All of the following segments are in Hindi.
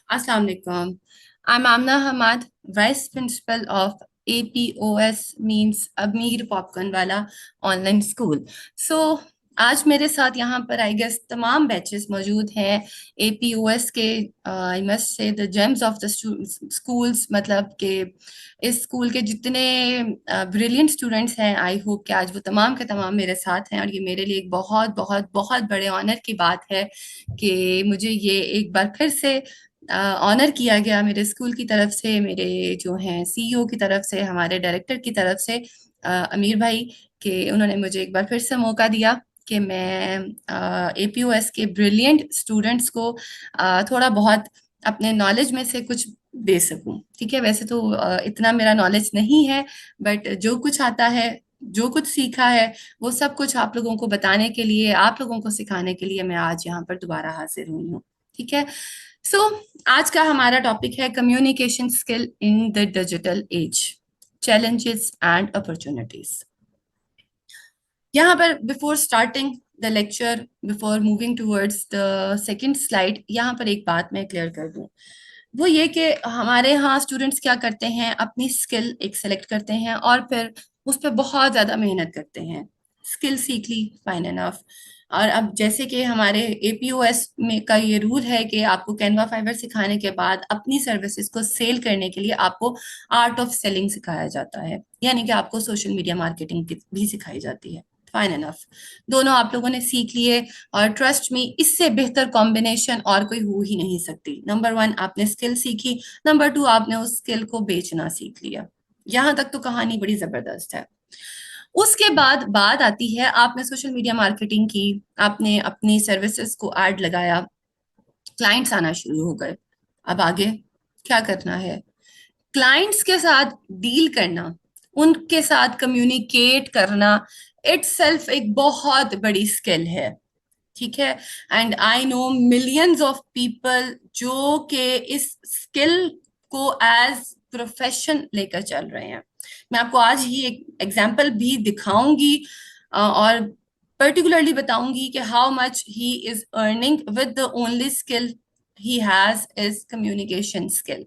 Assalamu alaikum. I'm Amna Hamad, Vice Principal of APOS means Amir Popcorn वाला ऑनलाइन स्कूल। आज मेरे साथ यहाँ पर आई गेस तमाम बैचेस मौजूद हैं एपीओएस के। I must say the James of the schools, मतलब कि इस स्कूल के जितने ब्रिलियंट स्टूडेंट्स हैं, आई होप कि आज वो तमाम के तमाम मेरे साथ हैं। और ये मेरे लिए एक बहुत बहुत बहुत बड़े ऑनर की बात है कि मुझे ये एक बार फिर से ऑनर किया गया मेरे स्कूल की तरफ से, मेरे जो हैं सीईओ की तरफ से, हमारे डायरेक्टर की तरफ से, अमीर भाई, कि उन्होंने मुझे एक बार फिर से मौका दिया कि मैं एपीओएस के ब्रिलियंट स्टूडेंट्स को थोड़ा बहुत अपने नॉलेज में से कुछ दे सकूं। ठीक है, वैसे तो इतना मेरा नॉलेज नहीं है, बट जो कुछ आता है, जो कुछ सीखा है, वो सब कुछ आप लोगों को बताने के लिए, आप लोगों को सिखाने के लिए मैं आज यहाँ पर दोबारा हाजिर हुई हूँ। ठीक है। सो आज का हमारा टॉपिक है communication skill in the digital age, challenges and opportunities. यहाँ पर before starting the lecture, before moving towards the second slide, यहाँ पर एक बात मैं क्लियर कर दूं। वो ये कि हमारे यहाँ स्टूडेंट्स क्या करते हैं, अपनी स्किल एक सेलेक्ट करते हैं और फिर उस पर बहुत ज्यादा मेहनत करते हैं। स्किल सीख ली, फाइन एनफ। और अब जैसे कि हमारे एपीओएस में का ये रूल है कि आपको कैनवा फाइवर सिखाने के बाद अपनी सर्विसेज को सेल करने के लिए आपको आर्ट ऑफ सेलिंग सिखाया जाता है, यानी कि आपको सोशल मीडिया मार्केटिंग भी सिखाई जाती है। फाइन एनफ, दोनों आप लोगों ने सीख लिए। और ट्रस्ट में इससे बेहतर कॉम्बिनेशन और कोई हो ही नहीं सकती। नंबर वन, आपने स्किल सीखी। नंबर टू, आपने उस स्किल को बेचना सीख लिया। यहां तक तो कहानी बड़ी जबरदस्त है। उसके बाद बात आती है, आपने सोशल मीडिया मार्केटिंग की, आपने अपनी सर्विसेज को ऐड लगाया, क्लाइंट्स आना शुरू हो गए। अब आगे क्या करना है? क्लाइंट्स के साथ डील करना, उनके साथ कम्युनिकेट करना, इटसेल्फ एक बहुत बड़ी स्किल है। ठीक है। And I know millions of people जो कि इस स्किल को एज प्रोफेशन लेकर चल रहे हैं। मैं आपको आज ही एक एग्जांपल भी दिखाऊंगी और पर्टिकुलरली बताऊंगी कि how much he is earning with the only skill he has is communication skill.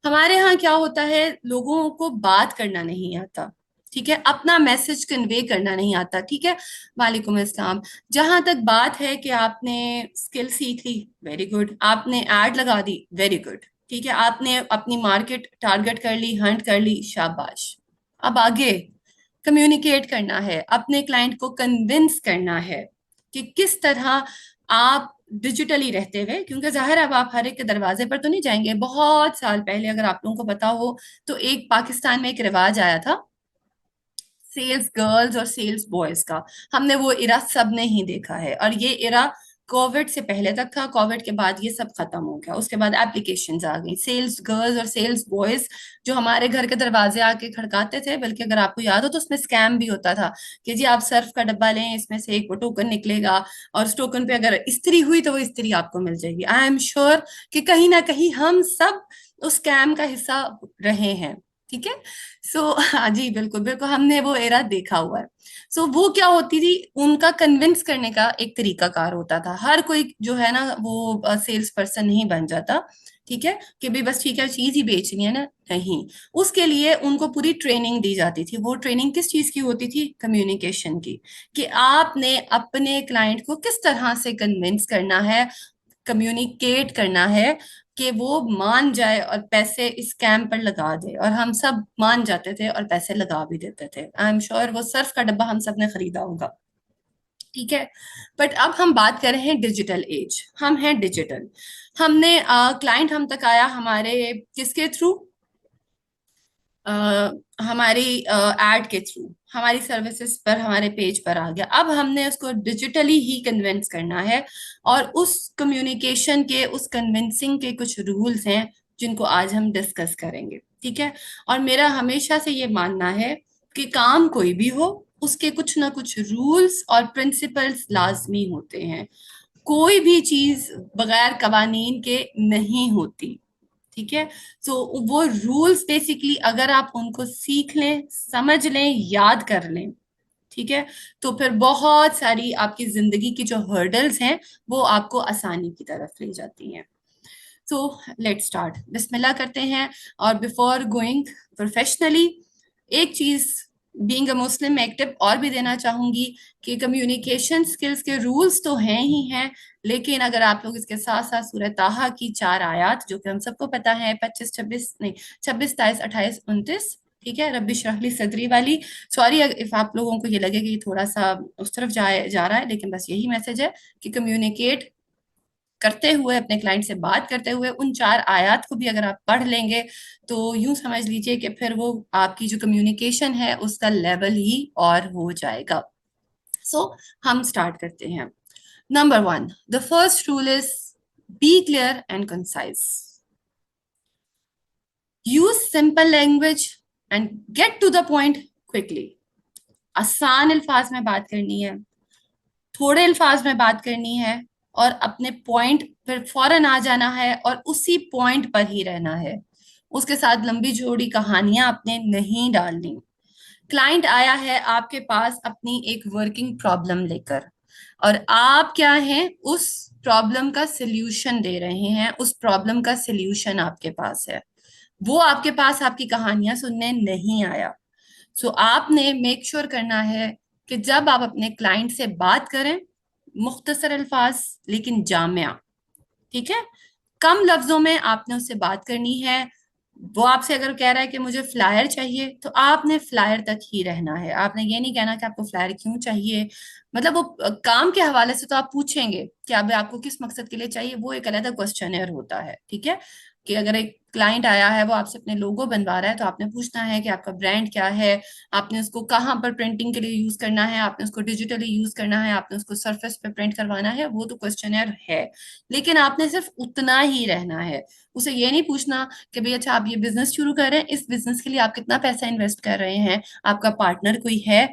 हमारे यहाँ क्या होता है, लोगों को बात करना नहीं आता। ठीक है, अपना मैसेज कन्वे करना नहीं आता। ठीक है, वालेकुम अस्सलाम। जहां तक बात है कि आपने स्किल सीख ली, वेरी गुड। आपने ऐड लगा दी, वेरी गुड। ठीक है, आपने अपनी मार्केट टारगेट कर ली, हंट कर ली, शाबाश। अब आगे कम्युनिकेट करना है, अपने क्लाइंट को कन्विंस करना है कि किस तरह आप डिजिटली रहते हुए, क्योंकि जाहिर है अब आप हर एक के दरवाजे पर तो नहीं जाएंगे। बहुत साल पहले, अगर आप लोगों को पता हो, तो एक पाकिस्तान में एक रिवाज आया था सेल्स गर्ल्स और सेल्स बॉयज का। हमने वो इरा सब ने ही देखा है, और ये इरा कोविड से पहले तक था। कोविड के बाद ये सब खत्म हो गया। उसके बाद एप्लीकेशंस आ गई, सेल्स गर्ल्स और सेल्स बॉयज जो हमारे घर के दरवाजे आके खड़काते थे। बल्कि अगर आपको याद हो तो उसमें स्कैम भी होता था कि जी आप सर्फ का डब्बा लें, इसमें से एक वो टोकन निकलेगा, और उस टोकन पे अगर इस्त्री हुई तो वो इस्त्री आपको मिल जाएगी। आई एम श्योर कि कहीं ना कहीं हम सब उस स्कैम का हिस्सा रहे हैं। ठीक है। हाँ जी, बिल्कुल बिल्कुल, हमने वो एरा देखा हुआ है। वो क्या होती थी, उनका कन्विंस करने का एक तरीका कार होता था। हर कोई जो है ना वो सेल्स पर्सन नहीं बन जाता। ठीक है, कि भी बस ठीक है चीज ही बेचनी है ना, नहीं। उसके लिए उनको पूरी ट्रेनिंग दी जाती थी। वो ट्रेनिंग किस चीज की होती थी? कम्युनिकेशन की, कि आपने अपने क्लाइंट को किस तरह से कन्विंस करना है, कम्युनिकेट करना है कि वो मान जाए और पैसे इस कैंप पर लगा दे। और हम सब मान जाते थे और पैसे लगा भी देते थे। आई एम श्योर वो सर्फ का डब्बा हम सब ने खरीदा होगा। ठीक है। बट अब हम बात कर रहे हैं डिजिटल एज, हम हैं डिजिटल। हमने क्लाइंट हम तक आया हमारे किसके थ्रू? हमारी एड के थ्रू, हमारी सर्विसेज पर, हमारे पेज पर आ गया। अब हमने उसको डिजिटली ही कन्विंस करना है, और उस कम्युनिकेशन के, उस कन्विंसिंग के कुछ रूल्स हैं जिनको आज हम डिस्कस करेंगे। ठीक है। और मेरा हमेशा से ये मानना है कि काम कोई भी हो, उसके कुछ ना कुछ रूल्स और प्रिंसिपल्स लाजमी होते हैं। कोई भी चीज बगैर कवानीन के नहीं होती। ठीक है। वो रूल्स बेसिकली अगर आप उनको सीख लें, समझ लें, याद कर लें, ठीक है, तो फिर बहुत सारी आपकी जिंदगी की जो हर्डल्स हैं वो आपको आसानी की तरफ ले जाती हैं। तो लेट्स स्टार्ट, बिस्मिल्लाह करते हैं। और बिफोर गोइंग प्रोफेशनली, एक चीज बीइंग अ मुस्लिम मैं एक टिप और भी देना चाहूंगी कि कम्युनिकेशन स्किल्स के रूल्स तो हैं ही हैं, लेकिन अगर आप लोग इसके साथ साथ सूरह ताहा की 4 आयात जो कि हम सबको पता है, 25 26 नहीं 26 23 28 29, ठीक है, रब्बी इश्रह ली सदरी वाली। सॉरी इफ आप लोगों को ये लगे कि थोड़ा सा उस तरफ जा रहा है, लेकिन बस यही मैसेज है कि कम्युनिकेट करते हुए, अपने क्लाइंट से बात करते हुए उन 4 आयात को भी अगर आप पढ़ लेंगे तो यूं समझ लीजिए कि फिर वो आपकी जो कम्युनिकेशन है उसका लेवल ही और हो जाएगा। सो हम स्टार्ट करते हैं। Number 1, the first rule is be clear and concise. Use simple language and get to the point quickly. आसान अल्फाज में बात करनी है, थोड़े अल्फाज में बात करनी है, और अपने पॉइंट पर फौरन आ जाना है और उसी पॉइंट पर ही रहना है। उसके साथ लंबी चौड़ी कहानियां आपने नहीं डालनी। क्लाइंट आया है आपके पास अपनी एक वर्किंग प्रॉब्लम लेकर, और आप क्या हैं, उस प्रॉब्लम का सिल्यूशन दे रहे हैं, उस प्रॉब्लम का सिल्यूशन आपके पास है। वो आपके पास आपकी कहानियां सुनने नहीं आया। सो आपने मेक श्योर करना है कि जब आप अपने क्लाइंट से बात करें, मुख्तसर अल्फाज लेकिन जामिया, ठीक है, कम लफ्जों में आपने उससे बात करनी है। वो आपसे अगर कह रहा है कि मुझे फ्लायर चाहिए, तो आपने फ्लायर तक ही रहना है। आपने ये नहीं कहना कि आपको फ्लायर क्यों चाहिए। मतलब वो काम के हवाले से तो आप पूछेंगे कि अब आपको किस मकसद के लिए चाहिए, वो एक अलग क्वेश्चनर होता है, ठीक है। कि अगर एक क्लाइंट आया है, वो आपसे अपने लोगो बनवा रहा है, तो आपने पूछना है कि आपका ब्रांड क्या है, आपने उसको कहाँ पर प्रिंटिंग के लिए यूज करना है, आपने उसको डिजिटली यूज करना है, आपने उसको सरफेस पे प्रिंट करवाना है, वो तो क्वेश्चनर है। लेकिन आपने सिर्फ उतना ही रहना है। उसे ये नहीं पूछना कि भाई अच्छा आप ये बिजनेस शुरू कर रहे हैं, इस बिजनेस के लिए आप कितना पैसा इन्वेस्ट कर रहे हैं, आपका पार्टनर कोई है,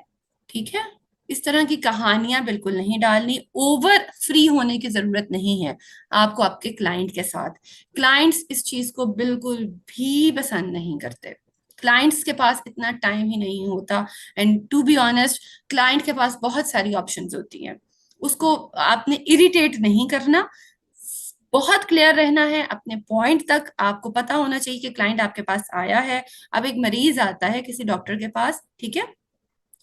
ठीक है। इस तरह की कहानियां बिल्कुल नहीं डालनी। ओवर फ्री होने की जरूरत नहीं है आपको आपके क्लाइंट के साथ। क्लाइंट्स इस चीज को बिल्कुल भी पसंद नहीं करते। क्लाइंट्स के पास इतना टाइम ही नहीं होता। And to be honest, client के पास बहुत सारी ऑप्शंस होती हैं। उसको आपने इरिटेट नहीं करना, बहुत क्लियर रहना है अपने पॉइंट तक। आपको पता होना चाहिए कि क्लाइंट आपके पास आया है। अब एक मरीज आता है किसी डॉक्टर के पास, ठीक है,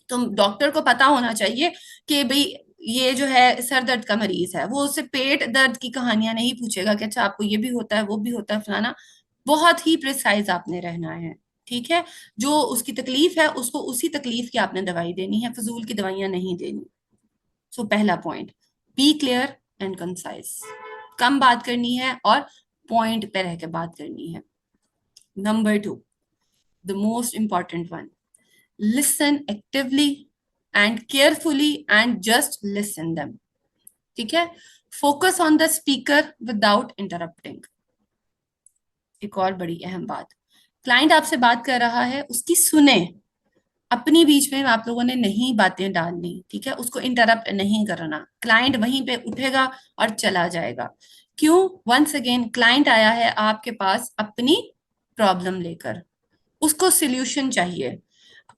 तो डॉक्टर को पता होना चाहिए कि भाई ये जो है सर दर्द का मरीज है। वो उससे पेट दर्द की कहानियां नहीं पूछेगा कि अच्छा आपको ये भी होता है, वो भी होता है, फलाना। बहुत ही प्रिसाइज आपने रहना है, ठीक है। जो उसकी तकलीफ है उसको उसी तकलीफ की आपने दवाई देनी है, फजूल की दवाइयां नहीं देनी। सो पहला point, be clear and concise. कम बात करनी है और पॉइंट पे रह के बात करनी है। Number 2, the most important one, listen actively and carefully and just listen them, ठीक है। Focus on the speaker without interrupting. एक और बड़ी अहम बात, क्लाइंट आपसे बात कर रहा है, उसकी सुने, अपनी बीच में आप लोगों ने नहीं बातें डालनी, ठीक है। उसको इंटरप्ट नहीं करना। क्लाइंट वहीं पे उठेगा और चला जाएगा। क्यों? वंस अगेन, क्लाइंट आया है आपके पास अपनी प्रॉब्लम लेकर, उसको सॉल्यूशन चाहिए।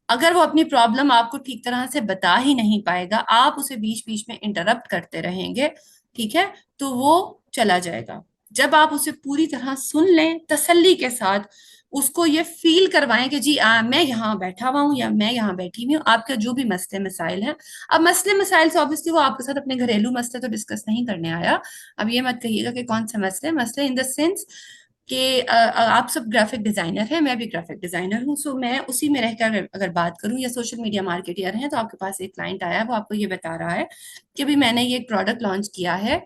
अगर वो अपनी प्रॉब्लम आपको ठीक तरह से बता ही नहीं पाएगा, आप उसे बीच बीच में इंटरप्ट करते रहेंगे, ठीक है, तो वो चला जाएगा। जब आप उसे पूरी तरह सुन लें तसल्ली के साथ, उसको ये फील करवाएं कि जी मैं यहाँ बैठा हुआ हूँ या मैं यहाँ बैठी हुई हूँ, आपका जो भी मसले मसाइल हैं। अब मसले मसाइल से ऑब्वियसली वो आपके साथ अपने घरेलू मसले तो डिस्कस नहीं करने आया। अब ये मत कहिएगा कि कौन से मसले मसले इन द सेंस कि आप सब ग्राफिक डिजाइनर हैं, मैं भी ग्राफिक डिजाइनर हूँ। सो मैं उसी में रहकर अगर बात करूँ, या सोशल मीडिया मार्केटर हैं, तो आपके पास एक क्लाइंट आया है, वो आपको ये बता रहा है कि भी मैंने ये एक प्रोडक्ट लॉन्च किया है,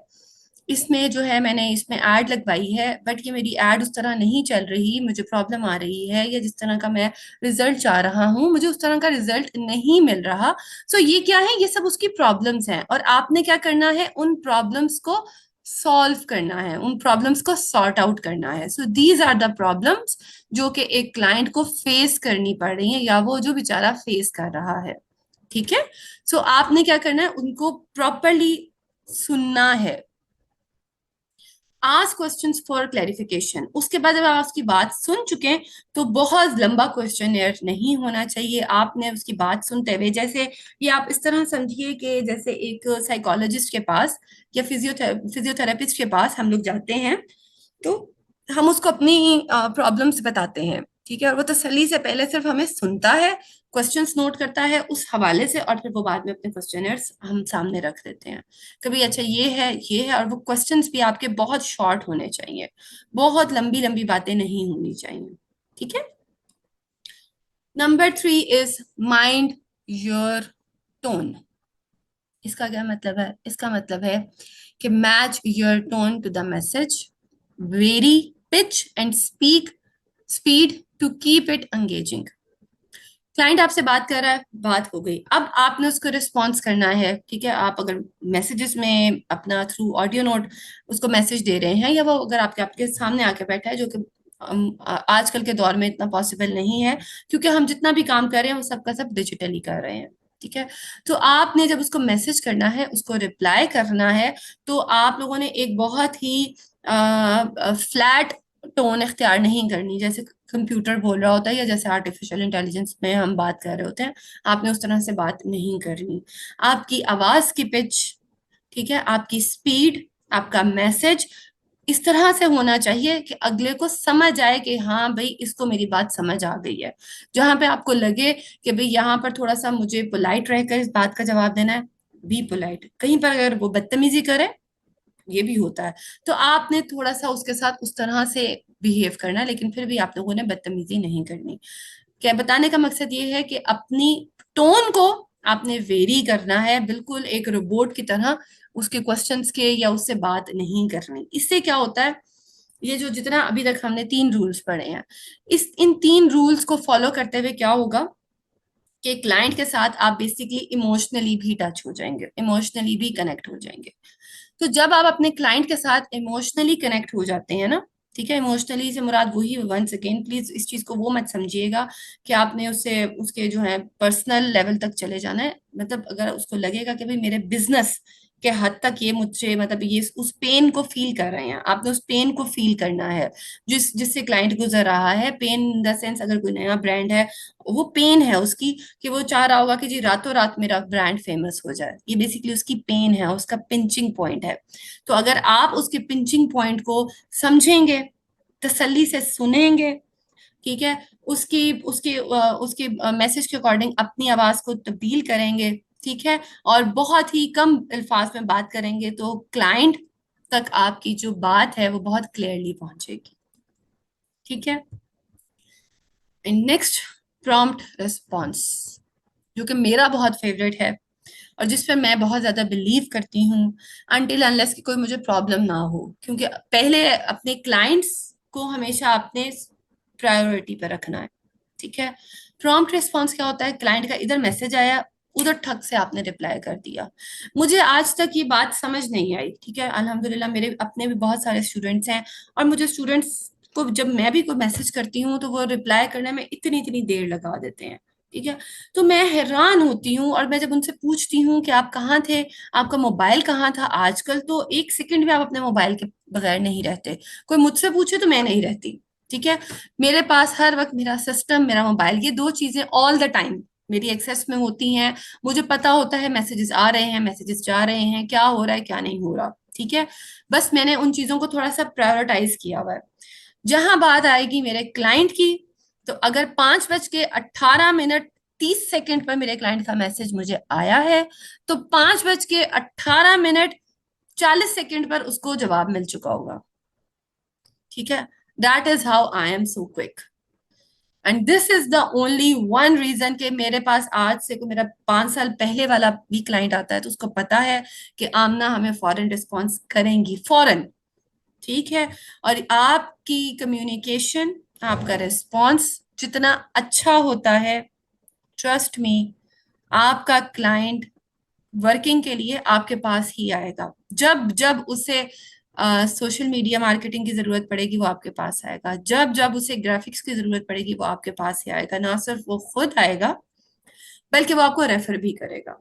इसमें जो है मैंने इसमें ऐड लगवाई है, बट ये मेरी ऐड उस तरह नहीं चल रही, मुझे प्रॉब्लम आ रही है, या जिस तरह का मैं रिजल्ट चाह रहा हूँ मुझे उस तरह का रिजल्ट नहीं मिल रहा। सो ये क्या है, ये सब उसकी प्रॉब्लम्स हैं, और आपने क्या करना है, उन प्रॉब्लम्स को सॉल्व करना है, उन प्रॉब्लम्स को सॉर्ट आउट करना है। So these are the problems जो कि एक क्लाइंट को फेस करनी पड़ रही है, या वो जो बेचारा फेस कर रहा है, ठीक है। सो आपने क्या करना है, उनको प्रॉपरली सुनना है। Ask questions for clarification. उसके बाद जब आप उसकी बात सुन चुके हैं, तो बहुत लंबा क्वेश्चन नहीं होना चाहिए। आपने उसकी बात सुनते हुए, जैसे ये आप इस तरह समझिए कि जैसे एक साइकोलॉजिस्ट के पास या फिजियोथेरेपिस्ट के पास हम लोग जाते हैं, तो हम उसको अपनी प्रॉब्लम्स बताते हैं, ठीक है, और वो तसल्ली से पहले सिर्फ हमें सुनता है, क्वेश्चंस नोट करता है उस हवाले से, और फिर वो बाद में अपने क्वेश्चनर्स हम सामने रख देते हैं। कभी अच्छा ये है, और वो क्वेश्चंस भी आपके बहुत शॉर्ट होने चाहिए, बहुत लंबी लंबी बातें नहीं होनी चाहिए, ठीक है। Number 3 is mind your tone. इसका क्या मतलब है? इसका मतलब है कि match your tone to the message, vary pitch and speak speed to keep it engaging. Client आपसे बात कर रहा है, बात हो गई, अब आपने उसको रिस्पॉन्स करना है, ठीक है। आप अगर मैसेजेस में अपना थ्रू ऑडियो नोट उसको मैसेज दे रहे हैं, या वो अगर आपके आपके सामने आके बैठा है, जो कि आजकल के दौर में इतना पॉसिबल नहीं है, क्योंकि हम जितना भी काम कर रहे हैं वो सबका सब डिजिटली कर रहे हैं, ठीक है। तो आपने जब उसको मैसेज करना है, उसको रिप्लाई करना है, तो आप लोगों ने एक बहुत ही फ्लैट टोन इख्तियार नहीं करनी, जैसे कंप्यूटर बोल रहा होता है या जैसे आर्टिफिशियल इंटेलिजेंस में हम बात कर रहे होते हैं। आपने उस तरह से बात नहीं करनी। आपकी आवाज की पिच, ठीक है, आपकी स्पीड, आपका मैसेज इस तरह से होना चाहिए कि अगले को समझ आए कि हाँ भाई इसको मेरी बात समझ आ गई है। जहां पे आपको लगे कि भाई यहाँ पर थोड़ा सा मुझे पोलाइट रहकर इस बात का जवाब देना है, बी पोलाइट। कहीं पर अगर वो बदतमीजी करे, ये भी होता है, तो आपने थोड़ा सा उसके साथ उस तरह से बिहेव करना है, लेकिन फिर भी आप लोगों ने बदतमीजी नहीं करनी। क्या बताने का मकसद ये है कि अपनी टोन को आपने वेरी करना है, बिल्कुल एक रोबोट की तरह उसके क्वेश्चंस के या उससे बात नहीं करनी। इससे क्या होता है, ये जो जितना अभी तक हमने 3 रूल्स पढ़े हैं, इस इन 3 रूल्स को फॉलो करते हुए क्या होगा कि क्लाइंट के साथ आप बेसिकली इमोशनली भी टच हो जाएंगे, इमोशनली भी कनेक्ट हो जाएंगे। तो जब आप अपने क्लाइंट के साथ इमोशनली कनेक्ट हो जाते हैं ना, ठीक है, इमोशनली से मुराद वही, वंस अगेन प्लीज इस चीज को वो मत समझिएगा कि आपने उससे उसके जो है पर्सनल लेवल तक चले जाना है। मतलब अगर उसको लगेगा कि भाई मेरे बिजनेस के हद तक ये मुझसे, मतलब ये उस पेन को फील कर रहे हैं, आपने उस पेन को फील करना है जिससे क्लाइंट गुजर रहा है। पेन इन द सेंस, अगर कोई नया ब्रांड है, वो पेन है उसकी कि वो चाह रहा होगा कि जी रातों रात मेरा ब्रांड फेमस हो जाए। ये बेसिकली उसकी पेन है, उसका पिंचिंग पॉइंट है। तो अगर आप उसके पिंचिंग पॉइंट को समझेंगे, तसल्ली से सुनेंगे, ठीक है, उसकी उसके उसके मैसेज के अकॉर्डिंग अपनी आवाज को तब्दील करेंगे, ठीक है, और बहुत ही कम अल्फाज में बात करेंगे, तो क्लाइंट तक आपकी जो बात है वो बहुत क्लियरली पहुंचेगी, ठीक है। नेक्स्ट, प्रॉम्प्ट रिस्पॉन्स, जो कि मेरा बहुत फेवरेट है और जिस पर मैं बहुत ज्यादा बिलीव करती हूँ, अनटिल अनलेस कि कोई मुझे प्रॉब्लम ना हो, क्योंकि पहले अपने क्लाइंट्स को हमेशा अपने प्रायोरिटी पर रखना है, ठीक है। प्रॉम्प्ट रिस्पॉन्स क्या होता है? क्लाइंट का इधर मैसेज आया, उधर ठग से आपने रिप्लाई कर दिया। मुझे आज तक ये बात समझ नहीं आई, ठीक है। अल्हम्दुलिल्लाह मेरे अपने भी बहुत सारे स्टूडेंट्स हैं, और मुझे स्टूडेंट्स को जब मैं भी कोई मैसेज करती हूँ तो वो रिप्लाई करने में इतनी इतनी देर लगा देते हैं, ठीक है। तो मैं हैरान होती हूँ, और मैं जब उनसे पूछती हूँ कि आप कहाँ थे, आपका मोबाइल कहाँ था, आजकल तो एक सेकंड भी आप अपने मोबाइल के बगैर नहीं रहते। कोई मुझसे पूछे तो मैं नहीं रहती, ठीक है। मेरे पास हर वक्त मेरा सिस्टम, मेरा मोबाइल, ये दो चीजें ऑल द टाइम मेरी एक्सेस में होती हैं। मुझे पता होता है मैसेजेस आ रहे हैं, मैसेजेस जा रहे हैं, क्या हो रहा है क्या नहीं हो रहा, ठीक है। बस मैंने उन चीजों को थोड़ा सा प्रायोरिटाइज किया हुआ है। जहां बात आएगी मेरे क्लाइंट की, तो अगर 5:18 पर मेरे क्लाइंट का मैसेज मुझे आया है, तो 5:18 पर उसको जवाब मिल चुका होगा, ठीक है। That is how I am so quick, and this is the only one reason कि मेरे पास आज से को मेरा 5 साल पहले वाला भी क्लाइंट आता है तो उसको पता है कि आमना हमें फॉरन रिस्पॉन्स करेंगी, फॉरन, ठीक है। और आपकी कम्युनिकेशन, आपका रिस्पॉन्स जितना अच्छा होता है, ट्रस्ट मी, आपका क्लाइंट वर्किंग के लिए आपके पास ही आएगा। जब जब उसे सोशल मीडिया मार्केटिंग की जरूरत पड़ेगी वो आपके पास आएगा, जब जब उसे ग्राफिक्स की जरूरत पड़ेगी वो आपके पास ही आएगा। ना सिर्फ वो खुद आएगा, बल्कि वो आपको रेफर भी करेगा,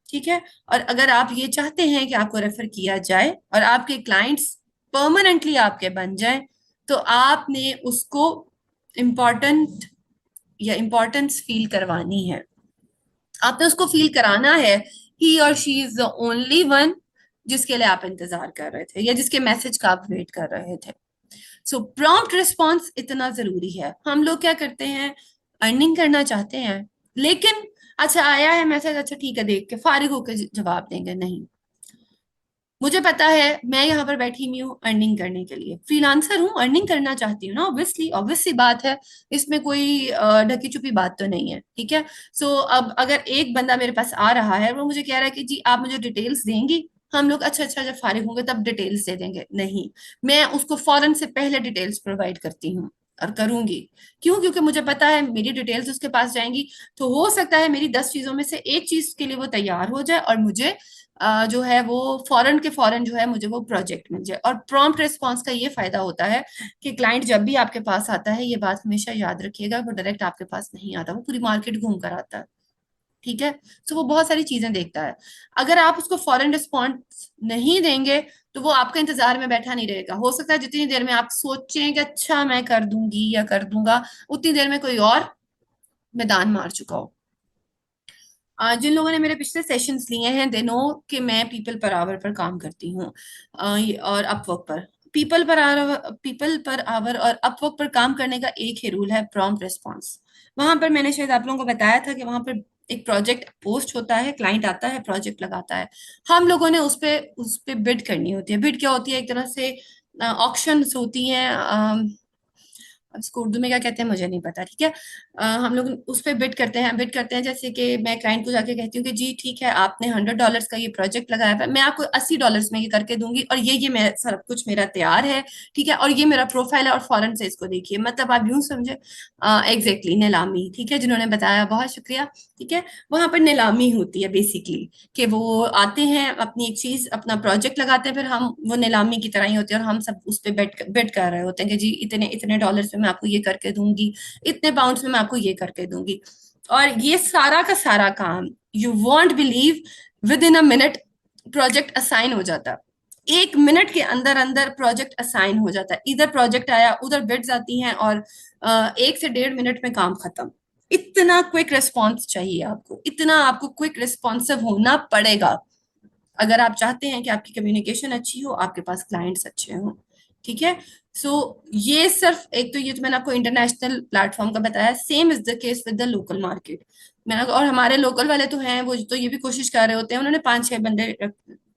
ठीक है। और अगर आप ये चाहते हैं कि आपको रेफर किया जाए और आपके क्लाइंट्स परमानेंटली आपके बन जाएं, तो आपने उसको इम्पोर्टेंट या इम्पोर्टेंस फील करवानी है। आपने उसको फील कराना है ही और she is the only one जिसके लिए आप इंतजार कर रहे थे या जिसके मैसेज का आप वेट कर रहे थे। सो प्रॉम्प्ट रिस्पॉन्स इतना जरूरी है। हम लोग क्या करते हैं, अर्निंग करना चाहते हैं, लेकिन अच्छा आया है मैसेज, अच्छा ठीक है देख के फारिग होकर जवाब देंगे, नहीं। मुझे पता है मैं यहाँ पर बैठी हुई हूँ अर्निंग करने के लिए, फ्रीलांसर हूँ, अर्निंग करना चाहती हूँ ना, ऑब्वियसली ऑब्वियस सी बात है। इसमें कोई ढकी छुपी बात तो नहीं है, ठीक है। सो अब अगर एक बंदा मेरे पास आ रहा है, वो मुझे कह रहा है कि जी आप मुझे डिटेल्स देंगी, हम लोग अच्छा अच्छा जब फारिग होंगे तब डिटेल्स दे देंगे, नहीं। मैं उसको फौरन से पहले डिटेल्स प्रोवाइड करती हूँ और करूंगी। क्यों? क्योंकि मुझे पता है मेरी डिटेल्स उसके पास जाएंगी, तो हो सकता है मेरी 10 चीजों में से एक चीज के लिए वो तैयार हो जाए और मुझे जो है वो फौरन के फौरन जो है मुझे वो प्रोजेक्ट मिल जाए। और प्रॉम्प्ट रिस्पॉन्स का ये फायदा होता है कि क्लाइंट जब भी आपके पास आता है, ये बात हमेशा याद रखिएगा, वो डायरेक्ट आपके पास नहीं आता, वो पूरी मार्केट घूम कर आता है, ठीक है। तो वो बहुत सारी चीजें देखता है। अगर आप उसको फौरन रिस्पॉन्स नहीं देंगे तो वो आपका इंतजार में बैठा नहीं रहेगा। हो सकता है जितनी देर में आप सोचें कि अच्छा मैं कर दूंगी या कर दूंगा, उतनी देर में कोई और मैदान मार चुका हो। जिन लोगों ने मेरे पिछले सेशंस लिए हैं दे नो कि मैं पीपल पर आवर पर काम करती हूँ, और अपवर्क पर। पीपल पर आवर और अपवर्क पर काम करने का एक ही रूल है, प्रॉम्प्ट रिस्पॉन्स। वहां पर मैंने शायद आप लोगों को बताया था कि वहां पर एक प्रोजेक्ट पोस्ट होता है, क्लाइंट आता है, प्रोजेक्ट लगाता है, हम लोगों ने उस पे बिड करनी होती है। बिड क्या होती है? एक तरह से ऑक्शन होती हैं, अब इसको उर्दू में क्या कहते हैं मुझे नहीं पता, ठीक है। हम लोग उस पर बिड करते हैं जैसे कि मैं क्लाइंट को जाके कहती हूँ कि जी ठीक है, आपने $100 का ये प्रोजेक्ट लगाया है, मैं आपको $80 में ये करके दूंगी, और ये मैं सब कुछ मेरा तैयार है, ठीक है, और ये मेरा प्रोफाइल है, और फौरन से इसको देखिए। मतलब आप यूं समझे, एग्जैक्टली नीलामी, ठीक है, जिन्होंने बताया बहुत शुक्रिया, ठीक है। वहां पर नीलामी होती है बेसिकली, कि वो आते हैं, अपनी एक चीज, अपना प्रोजेक्ट लगाते हैं, फिर हम वो नीलामी की तरह ही होते हैं, और हम सब उस पर बेट कर रहे होते हैं कि जी इतने इतने डॉलर्स में मैं आपको ये करके दूंगी, इतने पाउंड्स में मैं आपको ये करके दूंगी। और ये सारा का सारा काम, you won't believe, with in a minute project assign हो जाता है। 1 मिनट के अंदर अंदर प्रोजेक्ट असाइन हो जाता है, इधर प्रोजेक्ट आया, उधर बिड्स आती हैं, और 1 से 1.5 मिनट में काम खत्म। इतना क्विक रिस्पॉन्स चाहिए आपको, इतना आपको क्विक रिस्पॉन्सिव होना पड़ेगा अगर आप चाहते हैं कि आपकी कम्युनिकेशन अच्छी हो, आपके पास क्लाइंट्स अच्छे हों, ठीक है। सो ये सिर्फ एक, तो ये तो मैंने आपको इंटरनेशनल प्लेटफॉर्म का बताया, same is the case with the local market. मैंने, और हमारे लोकल वाले तो हैं, वो तो ये भी कोशिश कर रहे होते हैं, उन्होंने 5-6 बंदे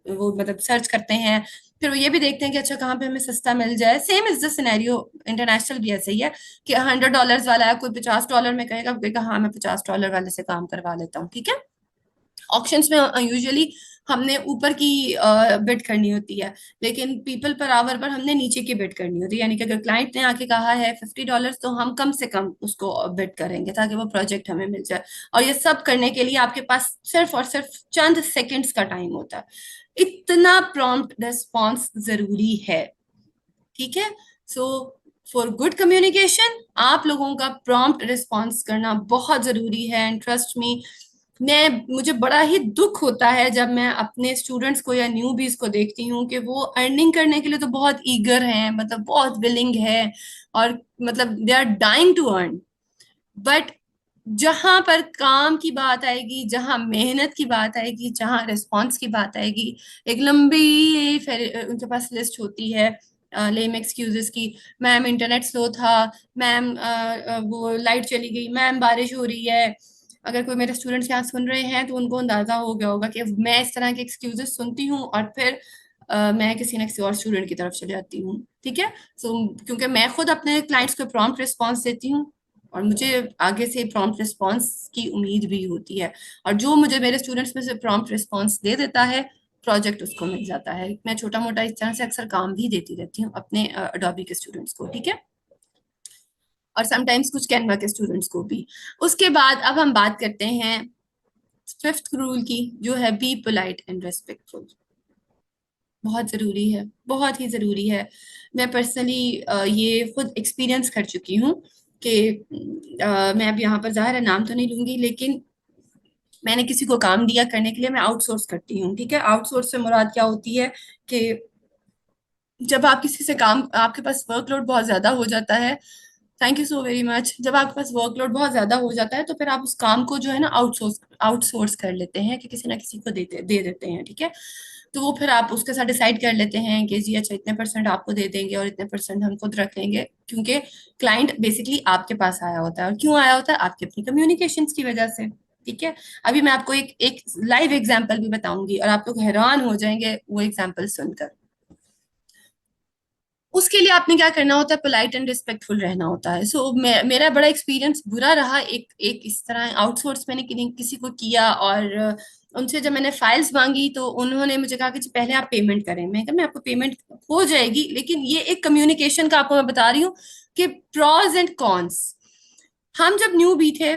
वो मतलब सर्च करते हैं, फिर वो ये भी देखते हैं कि अच्छा कहाँ पे हमें सस्ता मिल जाए। Same is the scenario, international भी ऐसे ही है कि $100 वाला है, कोई $50 में कहेगा, कहेगा हाँ मैं $50 वाले से काम करवा लेता हूँ, ठीक है। ऑप्शंस में यूजुअली हमने ऊपर की बिड करनी होती है, लेकिन पीपल पर आवर पर हमने नीचे की बिड करनी होती है। यानी कि अगर क्लाइंट ने आके कहा है $50, तो हम कम से कम उसको बिड करेंगे ताकि वो प्रोजेक्ट हमें मिल जाए। और ये सब करने के लिए आपके पास सिर्फ और सिर्फ चंद सेकंड्स का टाइम होता है। इतना प्रॉम्प्ट रिस्पॉन्स जरूरी है, ठीक है। सो फॉर गुड कम्युनिकेशन आप लोगों का प्रॉम्प्ट रिस्पॉन्स करना बहुत जरूरी है। एंड ट्रस्ट मी, मैं मुझे बड़ा ही दुख होता है जब मैं अपने स्टूडेंट्स को या न्यूबीज को देखती हूँ कि वो अर्निंग करने के लिए तो बहुत ईगर हैं, मतलब बहुत विलिंग है, और मतलब they are dying to earn, but जहां पर काम की बात आएगी, जहां मेहनत की बात आएगी, जहां रिस्पॉन्स की बात आएगी, एक लंबी उनके पास लिस्ट होती है लेम एक्सक्यूजेस की। मैम इंटरनेट स्लो था, मैम वो लाइट चली गई, मैम बारिश हो रही है। अगर कोई मेरे स्टूडेंट्स यहाँ सुन रहे हैं तो उनको अंदाजा हो गया होगा कि मैं इस तरह के एक्सक्यूजेस सुनती हूँ, और फिर मैं किसी न किसी और स्टूडेंट की तरफ चले जाती हूँ, ठीक है। सो क्योंकि मैं खुद अपने क्लाइंट्स को प्रॉम्प्ट रिस्पॉन्स देती हूँ, और मुझे आगे से प्रॉम्प्ट रिस्पॉन्स की उम्मीद भी होती है, और जो मुझे मेरे स्टूडेंट्स में से प्रॉम्प्ट रिस्पॉन्स दे देता है, प्रोजेक्ट उसको मिल जाता है। मैं छोटा मोटा इस तरह से अक्सर काम भी देती रहती हूँ अपने अडोबी के स्टूडेंट्स को, ठीक है, और समटाइम्स कुछ कैनवा के स्टूडेंट्स को भी। उसके बाद अब हम बात करते हैं फिफ्थ रूल की, जो है बी पोलाइट एंड रेस्पेक्टफुल। बहुत जरूरी है, बहुत ही जरूरी है। मैं पर्सनली ये खुद एक्सपीरियंस कर चुकी हूँ कि मैं अब यहाँ पर ज़ाहिर है नाम तो नहीं लूंगी, लेकिन मैंने किसी को काम दिया करने के लिए, मैं आउटसोर्स करती हूँ, ठीक है। आउटसोर्स से मुराद क्या होती है कि जब आप किसी से काम, आपके पास वर्कलोड बहुत ज्यादा हो जाता है, thank you so very much, जब आपके पास वर्कलोड बहुत ज्यादा हो जाता है तो फिर आप उस काम को जो है ना आउटसोर्स आउटसोर्स कर लेते हैं, कि किसी ना किसी को दे देते हैं, ठीक है। तो वो फिर आप उसके साथ डिसाइड कर लेते हैं कि जी अच्छा इतने परसेंट आपको दे देंगे और इतने परसेंट हम खुद रख लेंगे, क्योंकि क्लाइंट बेसिकली आपके पास आया होता है। और क्यों आया होता है? आपके अपनी कम्युनिकेशंस की वजह से। ठीक है। अभी मैं आपको एक एक लाइव एग्जांपल भी बताऊंगी और आप लोग हैरान हो जाएंगे वो एग्जांपल सुनकर। उसके लिए आपने क्या करना होता है? पोलाइट एंड रिस्पेक्टफुल रहना होता है। सो मेरा बड़ा एक्सपीरियंस बुरा रहा। एक एक इस तरह आउटसोर्स मैंने किसी को किया, और उनसे जब मैंने फाइल्स मांगी तो उन्होंने मुझे कहा कि जी पहले आप पेमेंट करें। मैं कहा मैं आपको पेमेंट हो जाएगी, लेकिन ये एक कम्युनिकेशन का आपको मैं बता रही हूँ कि प्रॉज एंड कॉन्स। हम जब न्यू भी थे,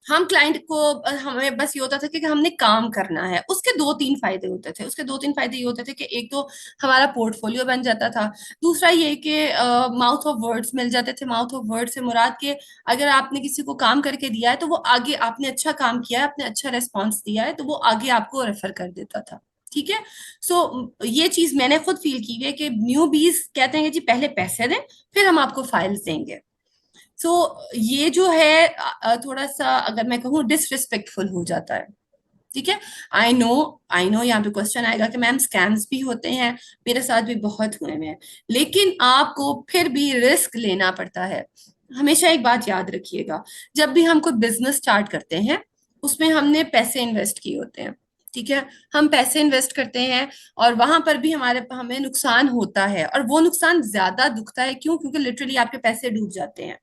हम क्लाइंट को हमें बस ये होता था कि हमने काम करना है। उसके दो तीन फायदे होते थे। उसके दो तीन फायदे ये होते थे कि एक तो हमारा पोर्टफोलियो बन जाता था। दूसरा ये कि माउथ ऑफ वर्ड्स मिल जाते थे। माउथ ऑफ वर्ड से मुराद के अगर आपने किसी को काम करके दिया है तो वो आगे, आपने अच्छा काम किया है, आपने अच्छा रेस्पॉन्स दिया है, तो वो आगे आपको रेफर कर देता था। ठीक है। सो ये चीज मैंने खुद फील की है कि न्यू बीज कहते हैं कि जी पहले पैसे दें, फिर हम आपको फाइल्स देंगे। सो ये जो है थोड़ा सा अगर मैं कहूँ डिसरिस्पेक्टफुल हो जाता है। ठीक है। आई नो, आई नो यहाँ पे क्वेश्चन आएगा कि मैम स्कैम्स भी होते हैं, मेरे साथ भी बहुत हुए हैं, लेकिन आपको फिर भी रिस्क लेना पड़ता है। हमेशा एक बात याद रखिएगा, जब भी हम कोई बिजनेस स्टार्ट करते हैं उसमें हमने पैसे इन्वेस्ट किए होते हैं। ठीक है। हम पैसे इन्वेस्ट करते हैं और वहां पर भी हमें नुकसान होता है, और वो नुकसान ज्यादा दुखता है। क्यों? क्योंकि लिटरली आपके पैसे डूब जाते हैं।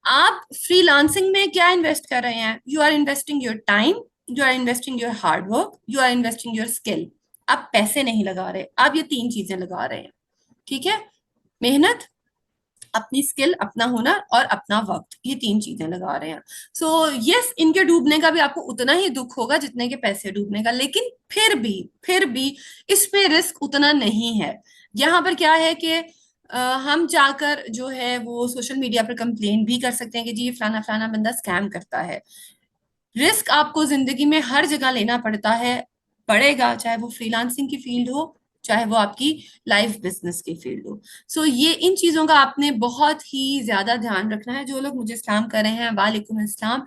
आप फ्रीलांसिंग में क्या इन्वेस्ट कर रहे हैं? You are investing your time, you are investing your hard work, you are investing your skill. आप पैसे नहीं लगा रहे, आप ये तीन चीजें लगा रहे हैं। ठीक है। मेहनत, अपनी स्किल, अपना हुनर और अपना वक्त, ये तीन चीजें लगा रहे हैं। सो यस, इनके डूबने का भी आपको उतना ही दुख होगा जितने के पैसे डूबने का, लेकिन फिर भी इसमें रिस्क उतना नहीं है। यहाँ पर क्या है कि हम जाकर जो है वो सोशल मीडिया पर कंप्लेन भी कर सकते हैं कि जी ये फलाना फलाना बंदा स्कैम करता है। रिस्क आपको जिंदगी में हर जगह लेना पड़ता है, पड़ेगा, चाहे वो फ्रीलांसिंग की फील्ड हो, चाहे वो आपकी लाइफ बिजनेस की फील्ड हो। सो ये इन चीजों का आपने बहुत ही ज्यादा ध्यान रखना है। जो लोग मुझे सलाम कर रहे हैं, वालेकुम अस्सलाम।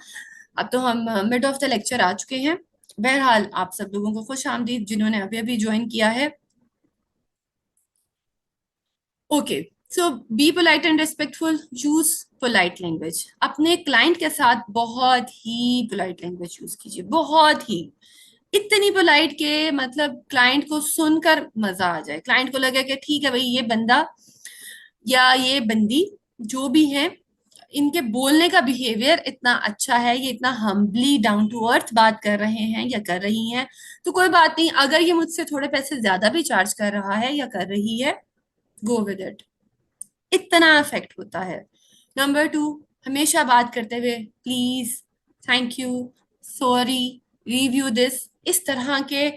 अब तो हम मिड ऑफ द लेक्चर आ चुके हैं। बहरहाल आप सब लोगों को खुश आमदीद जिन्होंने अभी अभी ज्वाइन किया है। Okay. So be polite and respectful, use polite language. अपने क्लाइंट के साथ बहुत ही पोलाइट लैंग्वेज यूज कीजिए, बहुत ही। इतनी पोलाइट के मतलब क्लाइंट को सुनकर मजा आ जाए, क्लाइंट को लगे कि ठीक है भाई ये बंदा या ये बंदी जो भी है, इनके बोलने का बिहेवियर इतना अच्छा है, ये इतना हम्बली डाउन टू अर्थ बात कर रहे हैं या कर रही हैं, तो कोई बात नहीं। अगर ये मुझसे थोड़े पैसे ज्यादा भी चार्ज कर रहा है या कर रही है, गो विद इट। इतना इफेक्ट होता है। नंबर टू, हमेशा बात करते हुए please, thank you, sorry, review this, इस तरह के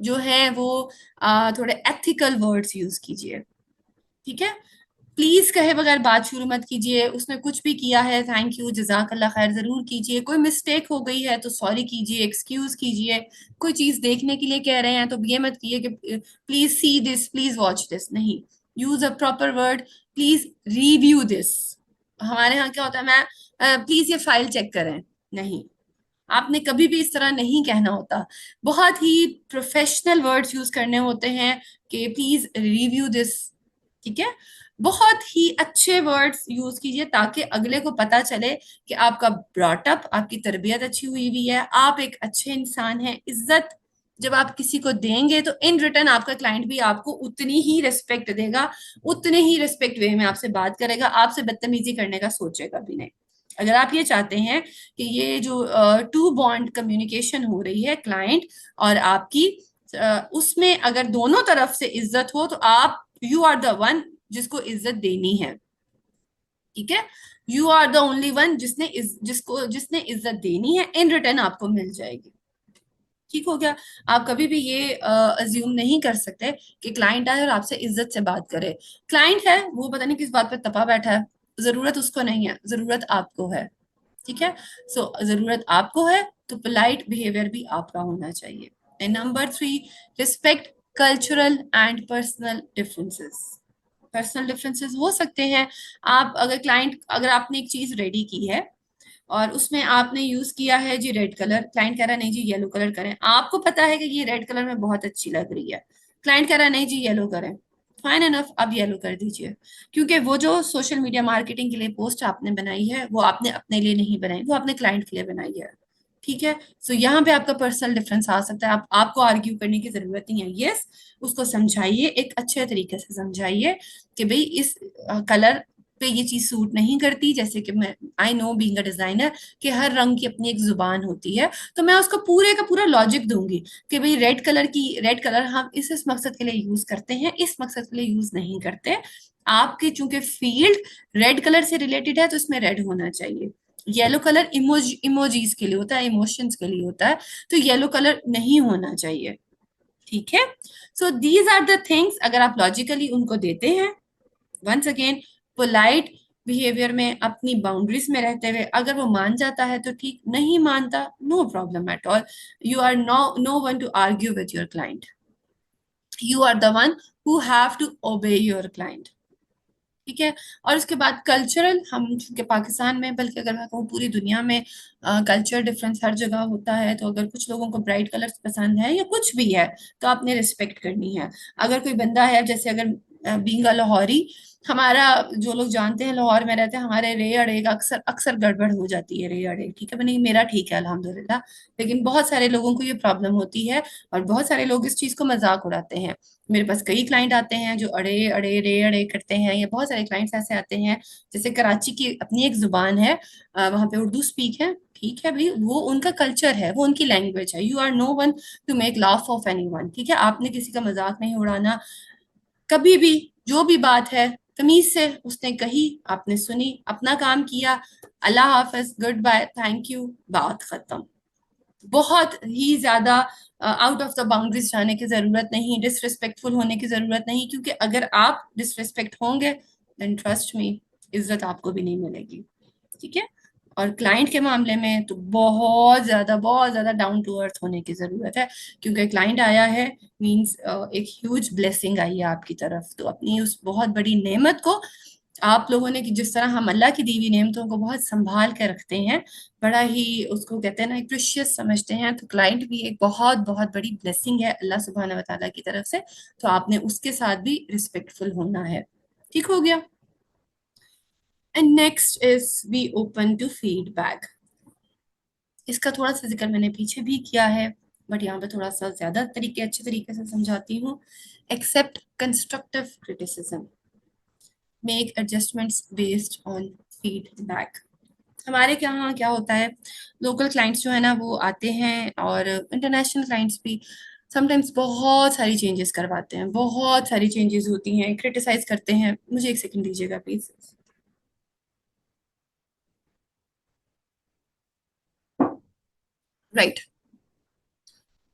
जो है वो थोड़े एथिकल वर्ड्स यूज कीजिए। ठीक है। प्लीज कहे बगैर बात शुरू मत कीजिए। उसने कुछ भी किया है, थैंक यू, जजाकल्ला खैर जरूर कीजिए। कोई मिस्टेक हो गई है तो सॉरी कीजिए, एक्सक्यूज कीजिए। कोई चीज देखने के लिए कह रहे हैं तो ये मत कीजिए कि please see this, please watch this, नहीं। Use a proper word, please review this. हमारे यहाँ क्या होता है, मैं प्लीज ये फाइल चेक करें, नहीं। आपने कभी भी इस तरह नहीं कहना होता। बहुत ही प्रोफेशनल वर्ड्स यूज करने होते हैं कि प्लीज रिव्यू दिस। ठीक है। बहुत ही अच्छे वर्ड्स यूज कीजिए ताकि अगले को पता चले कि आपका ब्रॉटअप, आपकी तरबियत अच्छी हुई हुई है, आप एक अच्छे इंसान हैं। इज्जत जब आप किसी को देंगे तो इन रिटर्न आपका क्लाइंट भी आपको उतनी ही रिस्पेक्ट देगा, उतने ही रिस्पेक्ट वे में आपसे बात करेगा, आपसे बदतमीजी करने का सोचेगा भी नहीं। अगर आप ये चाहते हैं कि ये जो टू बॉन्ड कम्युनिकेशन हो रही है क्लाइंट और आपकी, उसमें अगर दोनों तरफ से इज्जत हो, तो आप, यू आर द वन जिसको इज्जत देनी है। ठीक है। You are the only one जिसने इज्जत देनी है, इन रिटर्न आपको मिल जाएगी। ठीक हो गया। आप कभी भी ये अज्यूम नहीं कर सकते कि क्लाइंट आए और आपसे इज्जत से बात करे। क्लाइंट है वो पता नहीं किस बात पे तपा बैठा है, जरूरत उसको नहीं है, जरूरत आपको है। ठीक है। सो जरूरत आपको है तो पोलाइट बिहेवियर भी आपका होना चाहिए। And number three, respect cultural and personal differences. Personal differences हो सकते हैं। आप अगर क्लाइंट, अगर आपने एक चीज रेडी की है और उसमें आपने यूज किया है जी रेड कलर, क्लाइंट कह रहा है नहीं जी येलो कलर करें, आपको पता है कि ये रेड कलर में बहुत अच्छी लग रही है, क्लाइंट कह रहा है नहीं जी येलो करें, फाइन एनफ अब येलो कर दीजिए। क्योंकि वो जो सोशल मीडिया मार्केटिंग के लिए पोस्ट आपने बनाई है वो आपने अपने लिए नहीं बनाई, वो आपने क्लाइंट के लिए बनाई है। ठीक है। सो यहाँ पे आपका पर्सनल डिफरेंस आ सकता है, आपको आर्ग्यू करने की जरूरत नहीं है। यस, उसको समझाइए, एक अच्छे तरीके से समझाइए कि भाई इस कलर पे ये चीज सूट नहीं करती। जैसे कि मैं, I know being a designer, कि हर रंग की अपनी एक जुबान होती है, तो मैं उसको पूरे का पूरा लॉजिक दूंगी कि भाई रेड कलर हम इस मकसद के लिए यूज करते हैं, इस मकसद के लिए यूज नहीं करते। आपके चूंकि फील्ड रेड कलर से रिलेटेड है तो इसमें रेड होना चाहिए। येलो कलर इमोजीज के लिए होता है, इमोशंस के लिए होता है, तो येलो कलर नहीं होना चाहिए। ठीक है। So these are the things, अगर आप लॉजिकली उनको देते हैं, वंस अगेन पोलाइट बिहेवियर में अपनी बाउंड्रीज में रहते हुए, अगर वो मान जाता है तो ठीक, नहीं मानता no problem at all. You are no one to argue with your client, you are the one who have to obey your client. ठीक है। और उसके बाद कल्चरल, हम चूंकि पाकिस्तान में, बल्कि अगर मैं कहूँ पूरी दुनिया में कल्चर डिफरेंस हर जगह होता है, तो अगर कुछ लोगों को ब्राइट कलर्स पसंद है या कुछ भी है तो आपने रिस्पेक्ट करनी है। अगर कोई बंदा है, जैसे अगर बीइंग अ लाहौरी, हमारा जो लोग जानते हैं लाहौर में रहते हैं, हमारे रे अड़े का अक्सर अक्सर गड़बड़ हो जाती है, रे अड़े ठीक है बनी, मेरा ठीक है अल्हम्दुलिल्लाह, लेकिन बहुत सारे लोगों को ये प्रॉब्लम होती है और बहुत सारे लोग इस चीज को मजाक उड़ाते हैं। मेरे पास कई क्लाइंट आते हैं जो अड़े अड़े रे अड़े करते हैं, या बहुत सारे क्लाइंट्स ऐसे आते हैं, जैसे कराची की अपनी एक जुबान है, वहां पे उर्दू स्पीक है, ठीक है भाई, वो उनका कल्चर है, वो उनकी लैंग्वेज है। You are no one to make laugh of any one. ठीक है, आपने किसी का मजाक नहीं उड़ाना कभी भी। जो भी बात है तमीज से उसने कही, आपने सुनी, अपना काम किया, अल्लाह हाफिज, गुड बाय, थैंक यू, बात खत्म। बहुत ही ज्यादा आउट ऑफ द बाउंड्रीज जाने की जरूरत नहीं, डिसरिस्पेक्टफुल होने की जरूरत नहीं, क्योंकि अगर आप डिसरिस्पेक्ट होंगे देन ट्रस्ट मी, इज्जत आपको भी नहीं मिलेगी। ठीक है। और क्लाइंट के मामले में तो बहुत ज्यादा डाउन टू अर्थ होने की जरूरत है, क्योंकि क्लाइंट आया है मींस एक ह्यूज ब्लेसिंग आई है आपकी तरफ, तो अपनी उस बहुत बड़ी नेमत को आप लोगों ने, कि जिस तरह हम अल्लाह की दी हुई नेमतों को बहुत संभाल के रखते हैं, बड़ा ही उसको कहते हैं ना एक प्रेशियस समझते हैं, तो क्लाइंट भी एक बहुत बहुत बड़ी ब्लेसिंग है अल्लाह सुब्हानहू व तआला की तरफ से, तो आपने उसके साथ भी रिस्पेक्टफुल होना है। ठीक हो गया। And next is be open to feedback. इसका थोड़ा सा जिक्र मैंने पीछे भी किया है, बट यहाँ पे थोड़ा सा ज्यादा अच्छे तरीके से समझाती हूँ। Accept constructive criticism, make adjustments based on feedback. हमारे यहाँ क्या होता है, लोकल क्लाइंट्स जो है ना वो आते हैं, और इंटरनेशनल क्लाइंट्स भी समटाइम्स बहुत सारी चेंजेस करवाते हैं, बहुत सारी चेंजेस होती हैं, क्रिटिसाइज करते हैं। मुझे एक सेकंड दीजिएगा प्लीज। राइट।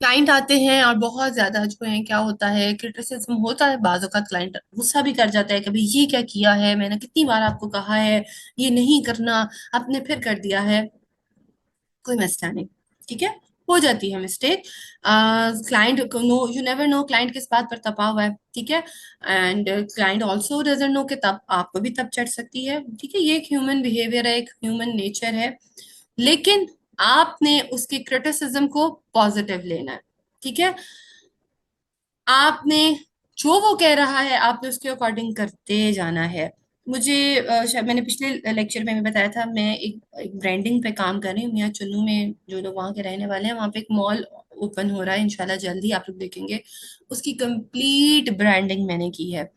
क्लाइंट आते हैं और बहुत ज्यादा जो है, क्या होता है, क्रिटिसिज्म होता है, बाजू का क्लाइंट गुस्सा भी कर जाता है, कभी ये क्या किया है, मैंने कितनी बार आपको कहा है ये नहीं करना, आपने फिर कर दिया है। कोई मसला नहीं, ठीक है, हो जाती है मिस्टेक। क्लाइंट को know, you never know client किस बात पर तपा हुआ है। ठीक है। And client also doesn't know कि तब आपको भी तब चढ़ सकती है। ठीक है, ये एक ह्यूमन बिहेवियर है, एक ह्यूमन नेचर है, लेकिन आपने उसकी क्रिटिसिज्म को पॉजिटिव लेना है। ठीक है। आपने जो वो कह रहा है आपने उसके अकॉर्डिंग करते जाना है। मुझे शायद मैंने पिछले लेक्चर में भी बताया था, मैं एक ब्रांडिंग पे काम कर रही हूँ मियाँ चुन्नू में। जो लोग वहाँ के रहने वाले हैं, वहाँ पे एक मॉल ओपन हो रहा है इंशाल्लाह जल्दी, आप लोग देखेंगे। उसकी कंप्लीट ब्रांडिंग मैंने की है,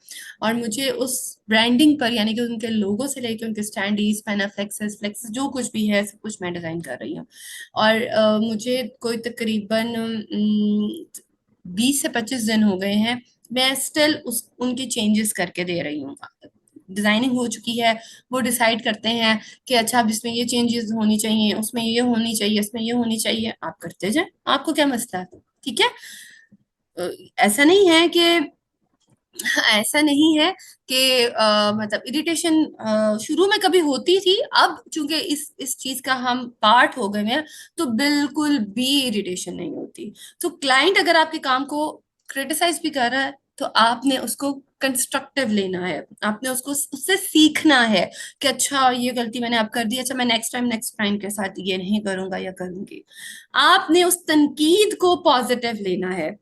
और मुझे उस ब्रांडिंग पर, यानी कि उनके लोगों से लेके उनके स्टैंडीज, पैनाफ्लेक्सेस, फ्लेक्सेस, जो कुछ भी है सब कुछ मैं डिजाइन कर रही हूँ। और मुझे कोई तकरीबन 20 से 25 दिन हो गए हैं, मैं स्टिल उस उनकी चेंजेस करके दे रही हूँ। डिजाइनिंग हो चुकी है, वो डिसाइड करते हैं कि अच्छा अब इसमें ये चेंजेस होनी चाहिए, उसमें ये होनी चाहिए, इसमें ये होनी चाहिए, आप करते जाए, आपको क्या मसला है। ठीक है। अ, ऐसा नहीं है कि ऐसा नहीं है कि मतलब इरिटेशन शुरू में कभी होती थी, अब चूंकि इस चीज का हम पार्ट हो गए हैं, तो बिल्कुल भी इरिटेशन नहीं होती। तो क्लाइंट अगर आपके काम को क्रिटिसाइज भी कर रहा है, तो आपने उसको कंस्ट्रक्टिव लेना है, आपने उसको उससे सीखना है कि अच्छा ये गलती मैंने अब कर दी, अच्छा मैं नेक्स्ट टाइम के साथ ये नहीं करूंगा या करूंगी। आपने उस तनकीद को पॉजिटिव लेना है।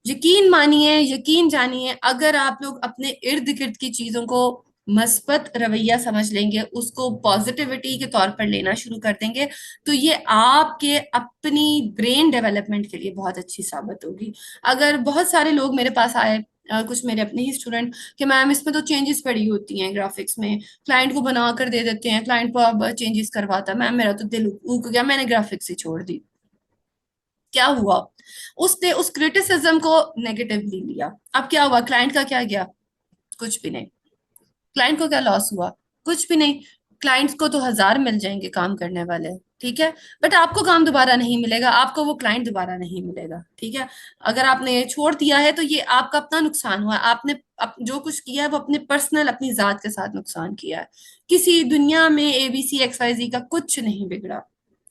यकीन मानिए, यकीन जानिए, अगर आप लोग अपने इर्द गिर्द की चीजों को मस्बत रवैया समझ लेंगे, उसको पॉजिटिविटी के तौर पर लेना शुरू कर देंगे, तो ये आपके अपनी ब्रेन डेवलपमेंट के लिए बहुत अच्छी साबित होगी। अगर बहुत सारे लोग मेरे पास आए, कुछ मेरे अपने ही स्टूडेंट, कि मैम इसमें तो चेंजेस पड़ी होती हैं ग्राफिक्स में, क्लाइंट को बना कर दे देते हैं, क्लाइंट को अब चेंजेस करवाता, मैम मेरा तो दिल उग गया, मैंने ग्राफिक्स ही छोड़ दी। क्या हुआ? उसने उस क्रिटिसिज्म को नेगेटिवली लिया। अब क्या हुआ? क्लाइंट का क्या गया? कुछ भी नहीं। क्लाइंट को क्या लॉस हुआ? कुछ भी नहीं। क्लाइंट्स को तो हजार मिल जाएंगे काम करने वाले, ठीक है, बट आपको काम दोबारा नहीं मिलेगा, आपको वो क्लाइंट दोबारा नहीं मिलेगा, ठीक है। अगर आपने ये छोड़ दिया है तो ये आपका अपना नुकसान हुआ, आपने जो कुछ किया है वो अपने पर्सनल अपनी जात के साथ नुकसान किया है। किसी दुनिया में ABCXYZ का कुछ नहीं बिगड़ा,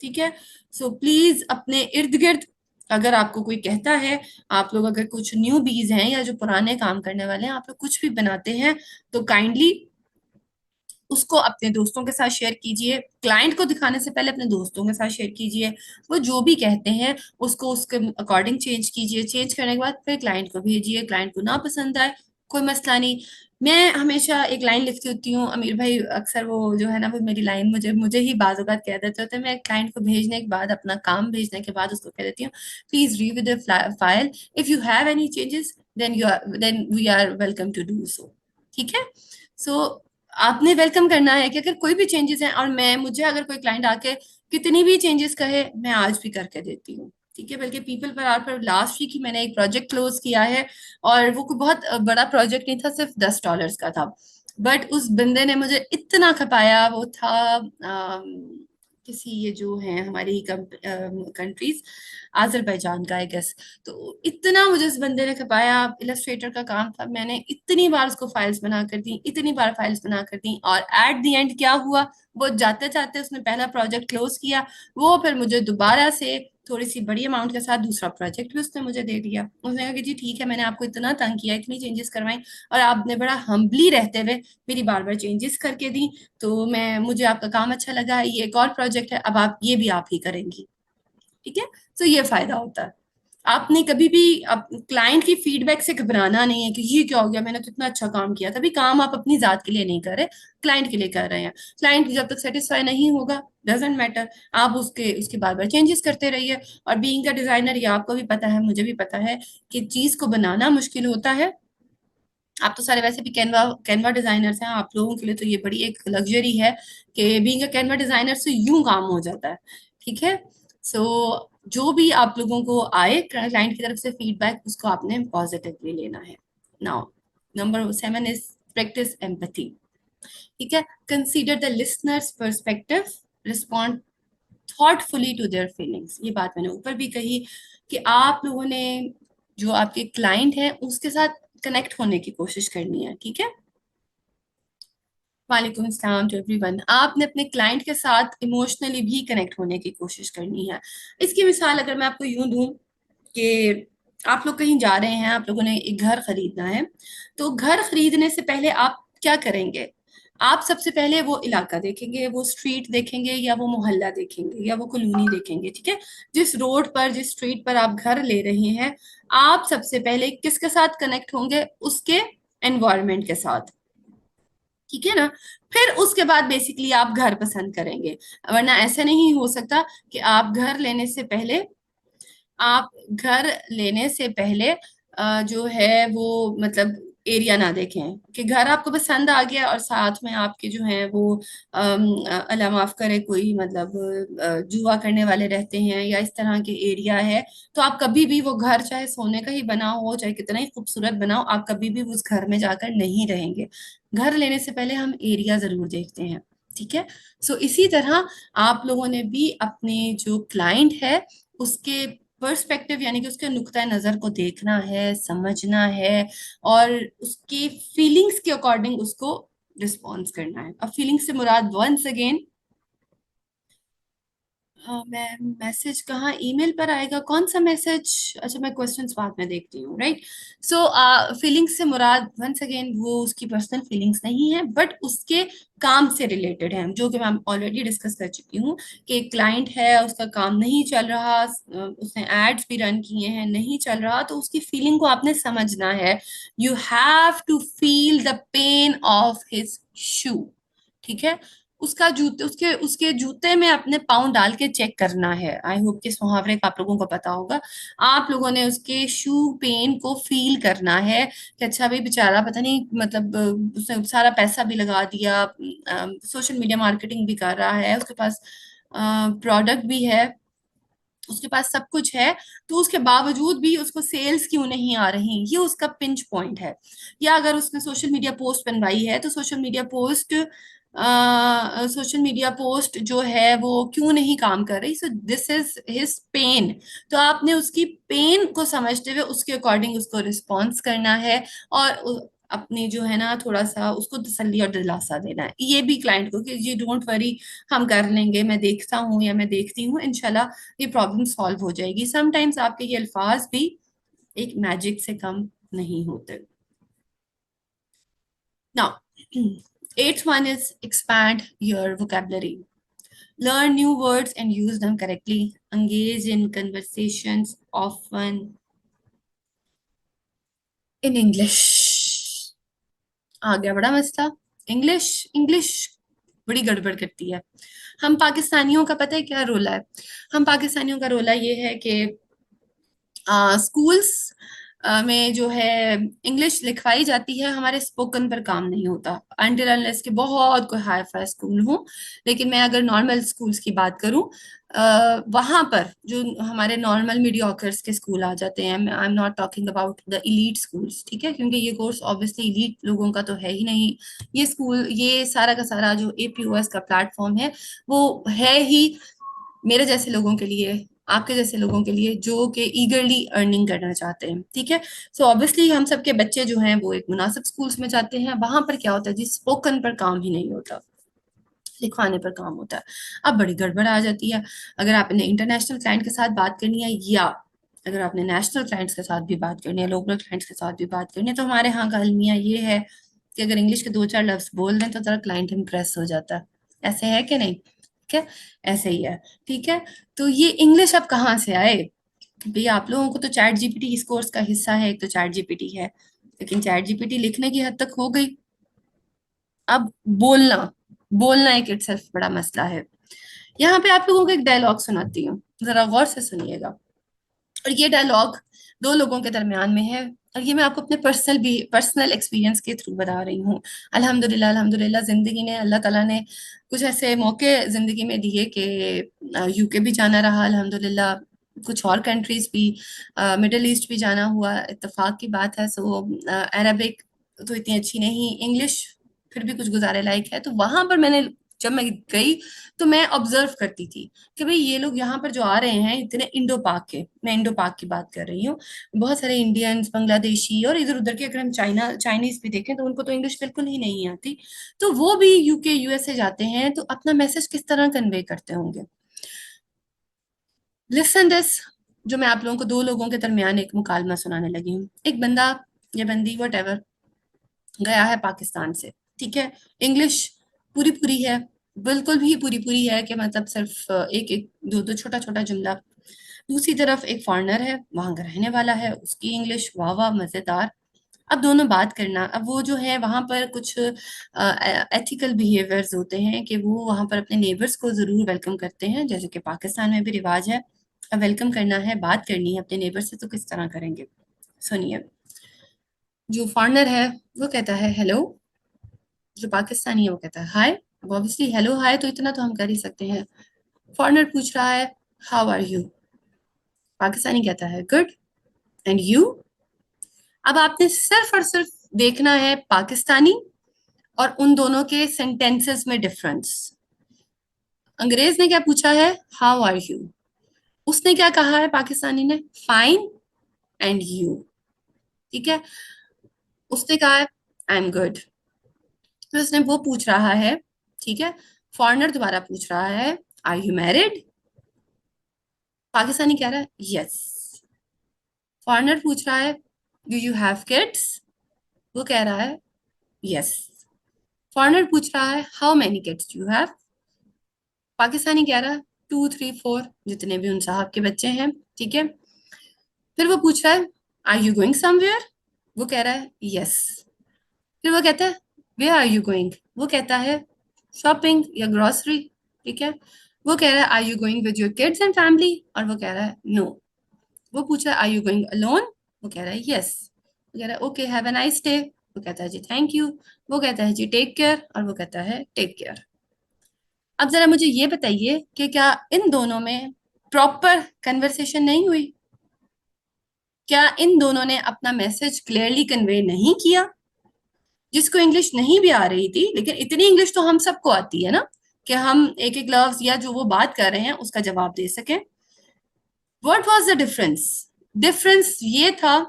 ठीक है। सो प्लीज अपने इर्द गिर्द, अगर आपको कोई कहता है, आप लोग अगर कुछ न्यू बीज हैं या जो पुराने काम करने वाले हैं, आप लोग कुछ भी बनाते हैं, तो काइंडली उसको अपने दोस्तों के साथ शेयर कीजिए, क्लाइंट को दिखाने से पहले अपने दोस्तों के साथ शेयर कीजिए। वो जो भी कहते हैं उसको उसके अकॉर्डिंग चेंज कीजिए, चेंज करने के बाद फिर क्लाइंट को भेजिए, क्लाइंट को ना पसंद आए कोई मसला नहीं। मैं हमेशा एक लाइन लिखती होती हूँ, अमीर भाई अक्सर वो जो है ना, वो मेरी लाइन मुझे मुझे ही बाज़ औक़ात कह देते होते हैं, मैं क्लाइंट को भेजने के बाद, अपना काम भेजने के बाद उसको कह देती हूँ, please read the file, if you have any changes then we are welcome to do so, ठीक है। सो आपने वेलकम करना है कि अगर कोई भी चेंजेस हैं, और मैं मुझे अगर कोई क्लाइंट आके कितनी भी चेंजेस कहे, मैं आज भी करके देती हूँ, ठीक है। बल्कि पीपल पर आर पर लास्ट वीक ही मैंने एक प्रोजेक्ट क्लोज किया है, और वो कोई बहुत बड़ा प्रोजेक्ट नहीं था, सिर्फ $10 का था, बट उस बंदे ने मुझे इतना खपाया। वो था किसी, ये जो है हमारी कंट्रीज, आजरबैजान का, आई गेस। तो इतना मुझे इस बंदे ने खपाया, इलस्ट्रेटर का काम था, मैंने इतनी बार उसको फाइल्स बना कर दी, इतनी बार फाइल्स बना कर दी, और एट द एंड क्या हुआ? वो जाते जाते उसने पहला प्रोजेक्ट क्लोज किया, वो फिर मुझे दोबारा से थोड़ी सी बड़ी अमाउंट के साथ दूसरा प्रोजेक्ट भी उसने मुझे दे दिया। उसने कहा कि जी ठीक है, मैंने आपको इतना तंग किया, इतनी चेंजेस करवाई, और आपने बड़ा हम्बली रहते हुए मेरी बार बार चेंजेस करके दी, तो मैं मुझे आपका काम अच्छा लगा, ये एक और प्रोजेक्ट है, अब आप ये भी आप ही करेंगी, ठीक है। तो ये फायदा होता है। आपने कभी भी क्लाइंट की फीडबैक से घबराना नहीं है कि ये क्या हो गया, मैंने तो इतना अच्छा काम किया था। भी काम आप अपनी जात के लिए नहीं कर रहे, क्लाइंट के लिए कर रहे हैं। क्लाइंट जब तक सेटिस्फाई नहीं होगा, डजेंट मैटर, आप उसके उसके बार बार चेंजेस करते रहिए। और बीइंग अ डिजाइनर, ये आपको भी पता है, मुझे भी पता है कि चीज को बनाना मुश्किल होता है। आप तो सारे वैसे भी कैनवा कैनवा डिजाइनर्स हैं, आप लोगों के लिए तो ये बड़ी एक लग्जरी है कि बीइंग अ कैनवा डिजाइनर से यूं काम हो जाता है, ठीक है। सो जो भी आप लोगों को आए क्लाइंट की तरफ से फीडबैक, उसको आपने पॉजिटिवली लेना है। Now number 7 is practice empathy, ठीक है। Consider the listeners perspective, respond thoughtfully to their feelings. ये बात मैंने ऊपर भी कही कि आप लोगों ने जो आपके क्लाइंट है उसके साथ कनेक्ट होने की कोशिश करनी है, ठीक है। वालेकुम अस्सलाम टू एवरीवन। आपने अपने क्लाइंट के साथ इमोशनली भी कनेक्ट होने की कोशिश करनी है। इसकी मिसाल अगर मैं आपको यूं दूं कि आप लोग कहीं जा रहे हैं, आप लोगों ने एक घर खरीदना है, तो घर खरीदने से पहले आप क्या करेंगे? आप सबसे पहले वो इलाका देखेंगे, वो स्ट्रीट देखेंगे, या वो मोहल्ला देखेंगे, या वो कॉलोनी देखेंगे, ठीक है। जिस रोड पर, जिस स्ट्रीट पर आप घर ले रहे हैं, आप सबसे पहले किसके साथ कनेक्ट होंगे? उसके एनवायरनमेंट के साथ, ठीक है ना। फिर उसके बाद बेसिकली आप घर पसंद करेंगे, वरना ऐसा नहीं हो सकता कि आप घर लेने से पहले जो है वो मतलब एरिया ना देखें कि घर आपको पसंद आ गया और साथ में आपके जो है वो अल्लाह माफ करे कोई मतलब जुआ करने वाले रहते हैं या इस तरह के एरिया है, तो आप कभी भी वो घर चाहे सोने का ही बना हो, चाहे कितना ही खूबसूरत बनाओ, आप कभी भी उस घर में जाकर नहीं रहेंगे। घर लेने से पहले हम एरिया जरूर देखते हैं, ठीक है। सो इसी तरह आप लोगों ने भी अपने जो क्लाइंट है उसके पर्सपेक्टिव यानी कि उसके नुक्ता नजर को देखना है, समझना है, और उसकी फीलिंग्स के अकॉर्डिंग उसको रिस्पॉन्स करना है। अब फीलिंग्स से मुराद वंस अगेन मैं मैसेज कहाँ, ईमेल पर आएगा? कौन सा मैसेज? अच्छा, मैं क्वेश्चंस बाद में देखती हूँ, राइट। सो फीलिंग्स से मुराद वंस अगेन वो उसकी पर्सनल फीलिंग्स नहीं है, बट उसके काम से रिलेटेड है, जो कि मैं ऑलरेडी डिस्कस कर चुकी हूँ कि एक क्लाइंट है, उसका काम नहीं चल रहा, उसने एड्स भी रन किए हैं, नहीं चल रहा, तो उसकी फीलिंग को आपने समझना है। You have to feel the pain of his shoe, ठीक है। उसका जूते, उसके उसके जूते में अपने पाँव डाल के चेक करना है। आई होप कि इस मुहावरे का आप लोगों को पता होगा। आप लोगों ने उसके शू पेन को फील करना है कि अच्छा भाई बेचारा, पता नहीं मतलब उसने सारा पैसा भी लगा दिया, सोशल मीडिया मार्केटिंग भी कर रहा है, उसके पास प्रोडक्ट भी है, उसके पास सब कुछ है, तो उसके बावजूद भी उसको सेल्स क्यों नहीं आ रही, ये उसका पिंच पॉइंट है। या अगर उसने सोशल मीडिया पोस्ट बनवाई है, तो सोशल मीडिया पोस्ट जो है वो क्यों नहीं काम कर रही, so this is his pain. तो आपने उसकी पेन को समझते हुए उसके अकॉर्डिंग उसको रिस्पॉन्स करना है, और अपनी जो है ना थोड़ा सा उसको तसल्ली और दिलासा देना है, ये भी क्लाइंट को, कि जी डोंट वरी, हम कर लेंगे, मैं देखता हूँ या मैं देखती हूँ, इंशाल्लाह ये प्रॉब्लम सॉल्व हो जाएगी। समटाइम्स आपके ये अल्फाज भी एक मैजिक से कम नहीं होते। Now, eighth one is expand your vocabulary. Learn new words and use them correctly. Engage in conversations often in English. आ गया बड़ा मसला। इंग्लिश, इंग्लिश बड़ी गड़बड़ करती है। हम पाकिस्तानियों का पता है क्या रोला है? हम पाकिस्तानियों का रोला ये है कि स्कूल्स में जो है इंग्लिश लिखवाई जाती है, हमारे स्पोकन पर काम नहीं होता, अनटिल अनलेस के बहुत कोई हाई फाई स्कूल हो। लेकिन मैं अगर नॉर्मल स्कूल्स की बात करूं, वहां पर जो हमारे नॉर्मल मीडियोकर्स के स्कूल आ जाते हैं, I am not talking about the elite schools, ठीक है, क्योंकि ये कोर्स ऑब्वियसली इलीट लोगों का तो है ही नहीं। ये स्कूल, ये सारा का सारा जो एपीओएस का प्लेटफॉर्म है, वो है ही मेरे जैसे लोगों के लिए, आपके जैसे लोगों के लिए, जो कि ईगरली अर्निंग करना चाहते हैं, ठीक है। सो ऑब्वियसली हम सबके बच्चे जो हैं वो एक मुनासिब स्कूल्स में जाते हैं। वहां पर क्या होता है जी, स्पोकन पर काम ही नहीं होता, लिखवाने पर काम होता है। अब बड़ी गड़बड़ आ जाती है। अगर आपने इंटरनेशनल क्लाइंट के साथ बात करनी है, या अगर आपने नेशनल क्लाइंट्स के साथ भी बात करनी है, लोकल क्लाइंट्स के साथ भी बात करनी है, तो हमारे यहाँ का अलमिया ये है कि अगर इंग्लिश के दो चार लफ्ज बोल दें तो जरा क्लाइंट इम्प्रेस हो जाता है। ऐसे है कि नहीं? ठीक है, ऐसे ही है। ठीक है, तो ये इंग्लिश अब कहाँ से आए? भैया आप लोगों को तो चैट जीपीटी इस कोर्स का हिस्सा है, एक तो चैट जीपीटी है, लेकिन चैट जीपीटी लिखने की हद तक हो गई। अब बोलना, बोलना एक इटसेल्फ बड़ा मसला है। यहाँ पे आप लोगों को एक डायलॉग सुनाती हूँ, जरा गौर से सुनिएगा। और ये डायलॉग दो लोगों के दरमियान में है, और ये मैं आपको अपने पर्सनल एक्सपीरियंस के थ्रू बता रही हूँ। अल्हम्दुलिल्लाह, अल्हम्दुलिल्लाह जिंदगी ने, अल्लाह ताला ने कुछ ऐसे मौके जिंदगी में दिए कि यूके भी जाना रहा अल्हम्दुलिल्लाह, कुछ और कंट्रीज भी, मिडिल ईस्ट भी जाना हुआ, इत्तेफाक की बात है। सो अरबिक तो इतनी अच्छी नहीं, इंग्लिश फिर भी कुछ गुजारे लायक है। तो वहां पर मैंने, जब मैं गई, तो मैं ऑब्जर्व करती थी कि भाई ये लोग यहाँ पर जो आ रहे हैं इतने इंडो पाक के, मैं इंडो पाक की बात कर रही हूँ, बहुत सारे इंडियंस, बांग्लादेशी और इधर उधर के, अगर हम चाइनीज भी देखें तो उनको तो इंग्लिश बिल्कुल ही नहीं आती। तो वो भी यूके यूएसए जाते हैं, तो अपना मैसेज किस तरह कन्वे करते होंगे? लिसन दिस, जो मैं आप लोगों को दो लोगों के दरमियान एक मुकालमा सुनाने लगी हूँ। एक बंदा या बंदी वट एवर गया है पाकिस्तान से, ठीक है। इंग्लिश पूरी पूरी है, बिल्कुल भी पूरी पूरी है कि मतलब सिर्फ एक एक दो दो छोटा छोटा जुमला। दूसरी तरफ एक फॉरेनर है, वहां का रहने वाला है, उसकी इंग्लिश वाह वाह मजेदार। अब दोनों बात करना, अब वो जो है वहां पर कुछ एथिकल बिहेवियर्स होते हैं कि वो वहां पर अपने नेबर्स को जरूर वेलकम करते हैं, जैसे कि पाकिस्तान में भी रिवाज है। अब वेलकम करना है, बात करनी है अपने नेबर से, तो किस तरह करेंगे? सुनिए। जो फॉरेनर है वो कहता है हेलो, जो पाकिस्तानी है वो कहता है हाय। अब ऑब्वियसली हेलो हाय तो इतना तो हम कर ही सकते हैं। फॉरेनर पूछ रहा है हाउ आर यू, पाकिस्तानी कहता है गुड, एंड यू। अब आपने सिर्फ और सिर्फ देखना है पाकिस्तानी और उन दोनों के सेंटेंसेस में डिफरेंस। अंग्रेज ने क्या पूछा है? How are you. उसने क्या कहा है पाकिस्तानी ने? फाइन, एंड यू, ठीक है। उसने कहा है आई एम गुड। फिर उसने वो पूछ रहा है, ठीक है, फॉरेनर दोबारा पूछ रहा है आर यू मैरिड, पाकिस्तानी कह रहा है यस। फॉरेनर पूछ रहा है डू यू हैव किड्स, वो कह रहा है यस। फॉरेनर पूछ रहा है how many kids you have, Pakistani कह रहा है 2 3 4, जितने भी उन साहब के बच्चे हैं, ठीक है। फिर वो पूछ रहा है आर यू गोइंग समवेयर, वो कह रहा है यस। फिर वो कहता है वेयर आर यू गोइंग, वो कहता है शॉपिंग या ग्रोसरी, ठीक है। वो कह रहा है are you going with your kids and family, और वो कह रहा है नो। वो पूछा आर यू गोइंग अलोन, वो कह रहा है यस। वो कह रहा है okay have a nice day, वो कहता है जी थैंक यू। वो कहता है जी टेक केयर, और वो कहता है टेक केयर। अब जरा मुझे ये बताइए कि क्या इन दोनों में प्रॉपर कन्वर्सेशन नहीं हुई? क्या इन दोनों ने अपना मैसेज क्लियरली कन्वे नहीं किया? जिसको इंग्लिश नहीं भी आ रही थी, लेकिन इतनी इंग्लिश तो हम सबको आती है ना कि हम एक एक लफ्ज या जो वो बात कर रहे हैं उसका जवाब दे सकें। What was the difference? Difference ये था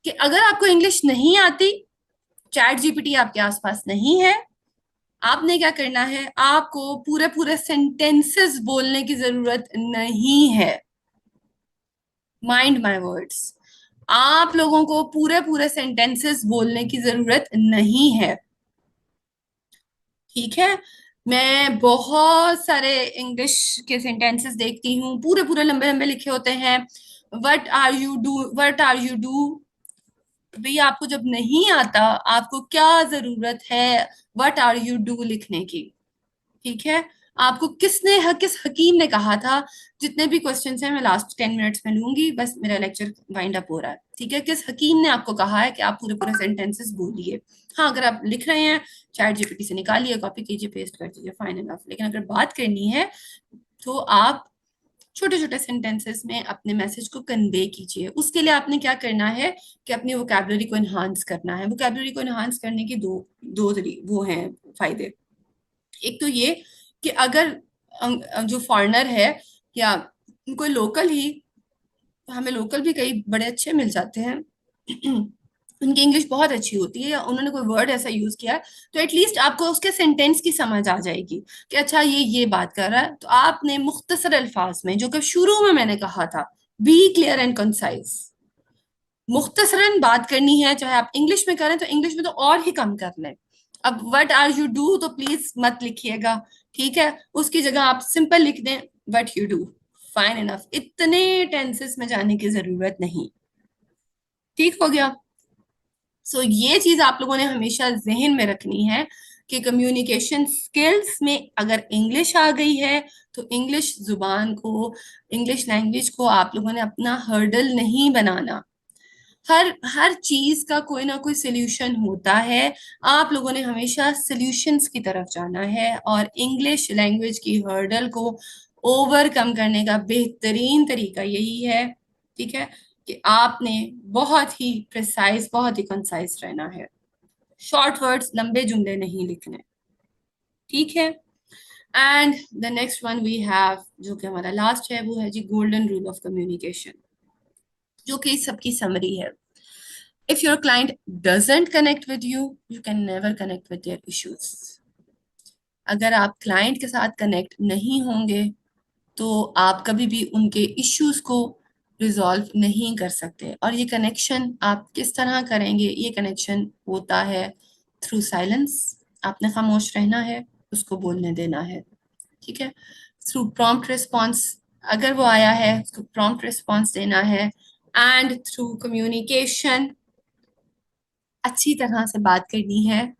कि अगर आपको इंग्लिश नहीं आती, चैट जीपीटी आपके आसपास नहीं है, आपने क्या करना है, आपको पूरे पूरे सेंटेंसेस बोलने की जरूरत नहीं है। माइंड माय वर्ड्स, आप लोगों को पूरे पूरे सेंटेंसेस बोलने की जरूरत नहीं है, ठीक है। मैं बहुत सारे इंग्लिश के सेंटेंसेस देखती हूँ, पूरे पूरे लंबे लंबे लिखे होते हैं। What are you do, what are you do, भैया आपको जब नहीं आता, आपको क्या जरूरत है वट आर यू डू लिखने की, ठीक है। आपको किस हकीम ने कहा था, जितने भी क्वेश्चंस हैं मैं लास्ट 10 मिनट्स में लूंगी, बस मेरा लेक्चर वाइंड अप हो रहा है, ठीक है। किस हकीम ने आपको कहा है कि आप पूरे पूरे सेंटेंसेस बोलिए? हाँ, अगर आप लिख रहे हैं, चैट जीपीटी से निकालिए, कॉपी कीजिए, पेस्ट कर दीजिए, फाइन एनफ। लेकिन अगर बात करनी है तो आप छोटे छोटे सेंटेंसेस में अपने मैसेज को कन्वे कीजिए। उसके लिए आपने क्या करना है कि अपनी वोकैबुलरी को एनहांस करना है। वोकैबुलरी को एनहांस करने के दो दो वो हैं फायदे। एक तो ये कि अगर जो फॉरेनर है या कोई लोकल ही, हमें लोकल भी कई बड़े अच्छे मिल जाते हैं उनकी इंग्लिश बहुत अच्छी होती है, या उन्होंने कोई वर्ड ऐसा यूज किया है, तो एटलीस्ट आपको उसके सेंटेंस की समझ आ जाएगी कि अच्छा ये बात कर रहा है। तो आपने मुख्तसर अल्फाज में, जो कि शुरू में मैंने कहा था, बी क्लियर एंड कंसाइज, मुख्तसरन बात करनी है। चाहे आप इंग्लिश में करें तो इंग्लिश में तो और ही कम कर लें। अब व्हाट आर यू डू तो प्लीज मत लिखिएगा, ठीक है। उसकी जगह आप सिंपल लिख दें what you do, fine enough. इतने टेंसेस में जाने की जरूरत नहीं, ठीक हो गया। सो ये चीज आप लोगों ने हमेशा जहन में रखनी है कि कम्युनिकेशन स्किल्स में अगर इंग्लिश आ गई है तो इंग्लिश जुबान को, इंग्लिश लैंग्वेज को आप लोगों ने अपना हर्डल नहीं बनाना। हर हर चीज का कोई ना कोई सोल्यूशन होता है। आप लोगों ने हमेशा सॉल्यूशंस की तरफ जाना है, और इंग्लिश लैंग्वेज की हर्डल को ओवरकम करने का बेहतरीन तरीका यही है, ठीक है, कि आपने बहुत ही प्रिसाइज, बहुत ही कंसाइज रहना है। शॉर्ट वर्ड्स, लंबे जुमले नहीं लिखने, ठीक है। And the next one we have, जो कि हमारा लास्ट है, वो है जी गोल्डन रूल ऑफ कम्युनिकेशन, जो कि सबकी समरी है। If your client doesn't connect with you, you can never connect with their issues. अगर आप क्लाइंट के साथ कनेक्ट नहीं होंगे तो आप कभी भी उनके इश्यूज को रिजॉल्व नहीं कर सकते। और ये कनेक्शन आप किस तरह करेंगे? ये कनेक्शन होता है थ्रू साइलेंस। आपने खामोश रहना है, उसको बोलने देना है, ठीक है। थ्रू प्रॉम्प्ट रिस्पॉन्स, अगर वो आया है उसको प्रॉम्प्ट रिस्पॉन्स देना है। एंड थ्रू कम्युनिकेशन, अच्छी तरह से बात करनी है।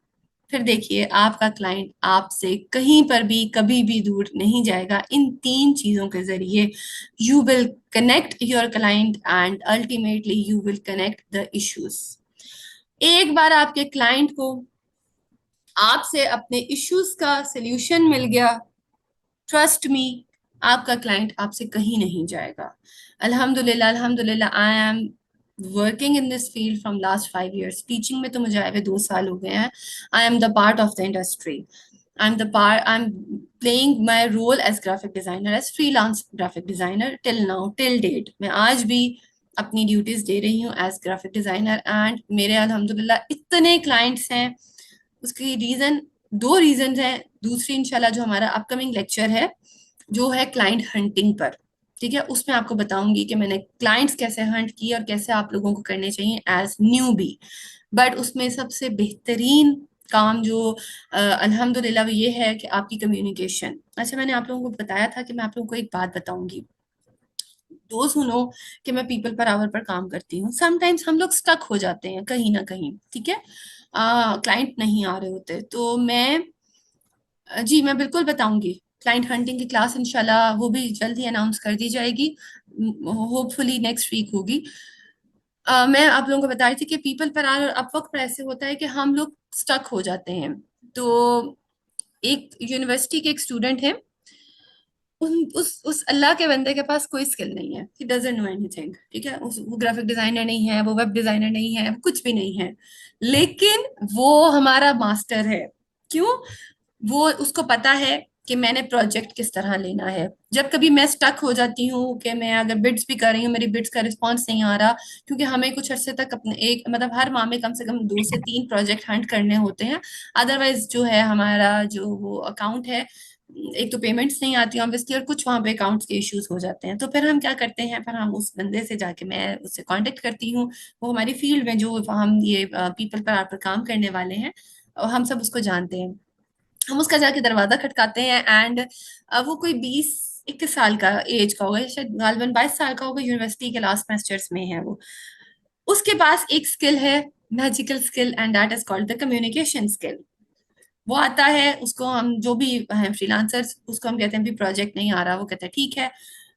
फिर देखिए आपका क्लाइंट आपसे कहीं पर भी कभी भी दूर नहीं जाएगा। इन 3 चीजों के जरिए you will connect your client and ultimately you will connect the issues. एक बार आपके क्लाइंट को आपसे अपने इश्यूज का सल्यूशन मिल गया, ट्रस्ट मी, आपका क्लाइंट आपसे कहीं नहीं जाएगा। अल्हम्दुलिल्लाह, अल्हम्दुलिल्लाह, I am working in this field from last 5 years। Teaching में तो मुझे आए हुए 2 साल हो गए हैं। I am the part of the industry. I am playing my role as graphic designer, as freelance graphic designer till now, till date. मैं आज भी अपनी ड्यूटीज दे रही हूँ एज ग्राफिक डिजाइनर, एंड मेरे अल्हम्दुलिल्लाह इतने क्लाइंट्स हैं। उसकी रीजन, 2 रीजन हैं। दूसरी इंशाल्लाह जो हमारा अपकमिंग लेक्चर है, जो है क्लाइंट हंटिंग पर, ठीक है, उसमें आपको बताऊंगी कि मैंने क्लाइंट्स कैसे हंट किए और कैसे आप लोगों को करने चाहिए एज न्यू बी। बट उसमें सबसे बेहतरीन काम जो अल्हम्दुलिल्लाह वो ये है कि आपकी कम्युनिकेशन। अच्छा, मैंने आप लोगों को बताया था कि मैं आप लोगों को एक बात बताऊंगी। दो सुनो कि मैं पीपल पर आवर पर काम करती हूँ, समटाइम्स हम लोग स्टक हो जाते हैं कहीं ना कहीं, ठीक है। क्लाइंट नहीं आ रहे होते तो मैं जी मैं बिल्कुल बताऊंगी। क्लाइंट हंटिंग की क्लास इंशाल्लाह वो भी जल्द ही अनाउंस कर दी जाएगी, होपफुली नेक्स्ट वीक होगी। मैं आप लोगों को बता रही थी कि पीपल पर आवर अपवर्क पर ऐसे होता है कि हम लोग स्टक हो जाते हैं। तो एक यूनिवर्सिटी के एक स्टूडेंट है, उस अल्लाह के बंदे के पास कोई स्किल नहीं है, ही डजंट नो एनीथिंग, ठीक है। वो ग्राफिक डिजाइनर नहीं है, वो वेब डिजाइनर नहीं है, वो कुछ भी नहीं है, लेकिन वो हमारा मास्टर है। क्यों? वो उसको पता है कि मैंने प्रोजेक्ट किस तरह लेना है। जब कभी मैं स्टक हो जाती हूँ कि मैं अगर बिड्स भी कर रही हूँ, मेरी बिड्स का रिस्पॉन्स नहीं आ रहा, क्योंकि हमें कुछ अरसे तक अपने एक मतलब हर माह में कम से कम 2 से 3 प्रोजेक्ट हंट करने होते हैं। अदरवाइज जो है हमारा जो वो अकाउंट है, एक तो पेमेंट्स नहीं आती ऑब्वियसली, और कुछ वहां पे अकाउंट्स के इश्यूज हो जाते हैं। तो फिर हम क्या करते हैं, फिर हम उस बंदे से जाके मैं उससे कांटेक्ट करती हूँ, वो हमारी फील्ड में जो हम ये पीपल पर आप पर काम करने वाले हैं और हम सब उसको जानते हैं। हम उसका जाके दरवाजा खटकाते हैं एंड वो कोई 20-21 साल का एज का होगा, शायद गालबन 22 साल का होगा, यूनिवर्सिटी के लास्ट मास्टर्स में है वो। उसके पास एक स्किल है, magical skill, and that is called the communication skill. वो आता है, उसको हम जो भी हैं फ्रीलांसर्स, उसको हम कहते हैं भी प्रोजेक्ट नहीं आ रहा, वो कहता है ठीक है।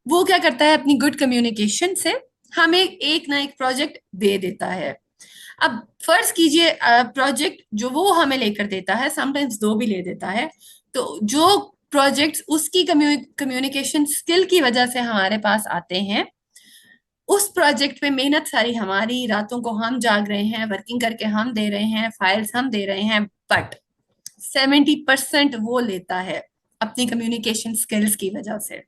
वो क्या करता है, अपनी गुड कम्युनिकेशन से हमें एक ना एक प्रोजेक्ट दे देता है। अब फर्ज कीजिए प्रोजेक्ट जो वो हमें लेकर देता है, समटाइम्स दो भी ले देता है, तो जो प्रोजेक्ट्स उसकी कम्युनिकेशन स्किल की वजह से हमारे पास आते हैं, उस प्रोजेक्ट पे मेहनत सारी हमारी, रातों को हम जाग रहे हैं, वर्किंग करके हम दे रहे हैं, फाइल्स हम दे रहे हैं, बट 70% वो लेता है अपनी कम्युनिकेशन स्किल्स की वजह से।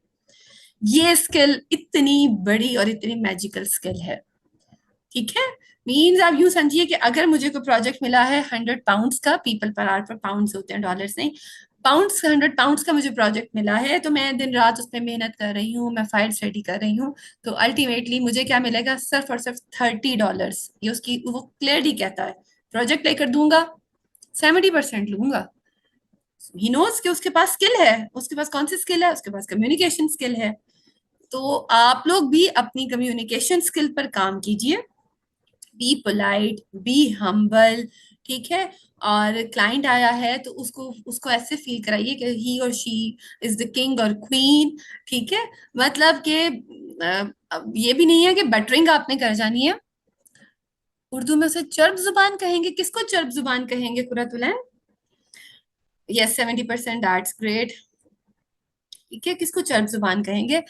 ये स्किल इतनी बड़ी और इतनी मैजिकल स्किल है, ठीक है। मीन्स आप यूं समझिए कि अगर मुझे कोई प्रोजेक्ट मिला है 100 पाउंड्स का, पीपल पर आवर पर पाउंड्स होते हैं, डॉलर्स नहीं, पाउंड्स, 100 पाउंड्स का मुझे प्रोजेक्ट मिला है, तो मैं दिन रात उसमें मेहनत कर रही हूँ, मैं फाइल्स रेडी कर रही हूँ, तो अल्टीमेटली मुझे क्या मिलेगा, सिर्फ और सिर्फ $30। ये उसकी वो क्लियरली कहता है, प्रोजेक्ट लेकर दूंगा 70% लूंगा। ही नोज कि उसके पास स्किल है, उसके पास कौन सी स्किल है, उसके पास कम्युनिकेशन स्किल है। तो आप लोग भी अपनी कम्युनिकेशन स्किल पर काम कीजिए, बी पोलाइट, बी हम्बल, ठीक है। और क्लाइंट आया है तो उसको उसको ऐसे फील कराइए कि ही और शी इज द किंग और क्वीन, ठीक है। मतलब कि अब ये भी नहीं है कि बटरिंग आपने कर जानी है। उर्दू में उसे चर्ब जुबान कहेंगे, किसको चर्ब जुबान कहेंगे कुरतुलैन? यस, 70%, दैट्स ग्रेट, ठीक है। किसको चर्ब जुबान कहेंगे?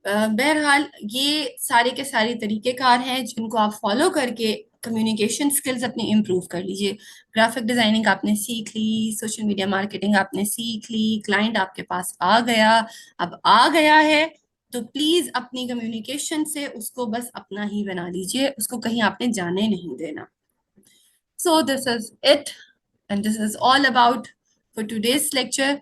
बहरहाल ये सारे के सारे तरीकेकार हैं जिनको आप फॉलो करके कम्युनिकेशन स्किल्स अपनी इम्प्रूव कर लीजिए। ग्राफिक डिजाइनिंग आपने सीख ली, सोशल मीडिया मार्केटिंग आपने सीख ली, क्लाइंट आपके पास आ गया, अब आ गया है, तो प्लीज अपनी कम्युनिकेशन से उसको बस अपना ही बना लीजिए, उसको कहीं आपने जाने नहीं देना। सो this is it, and this is all about for today's lecture.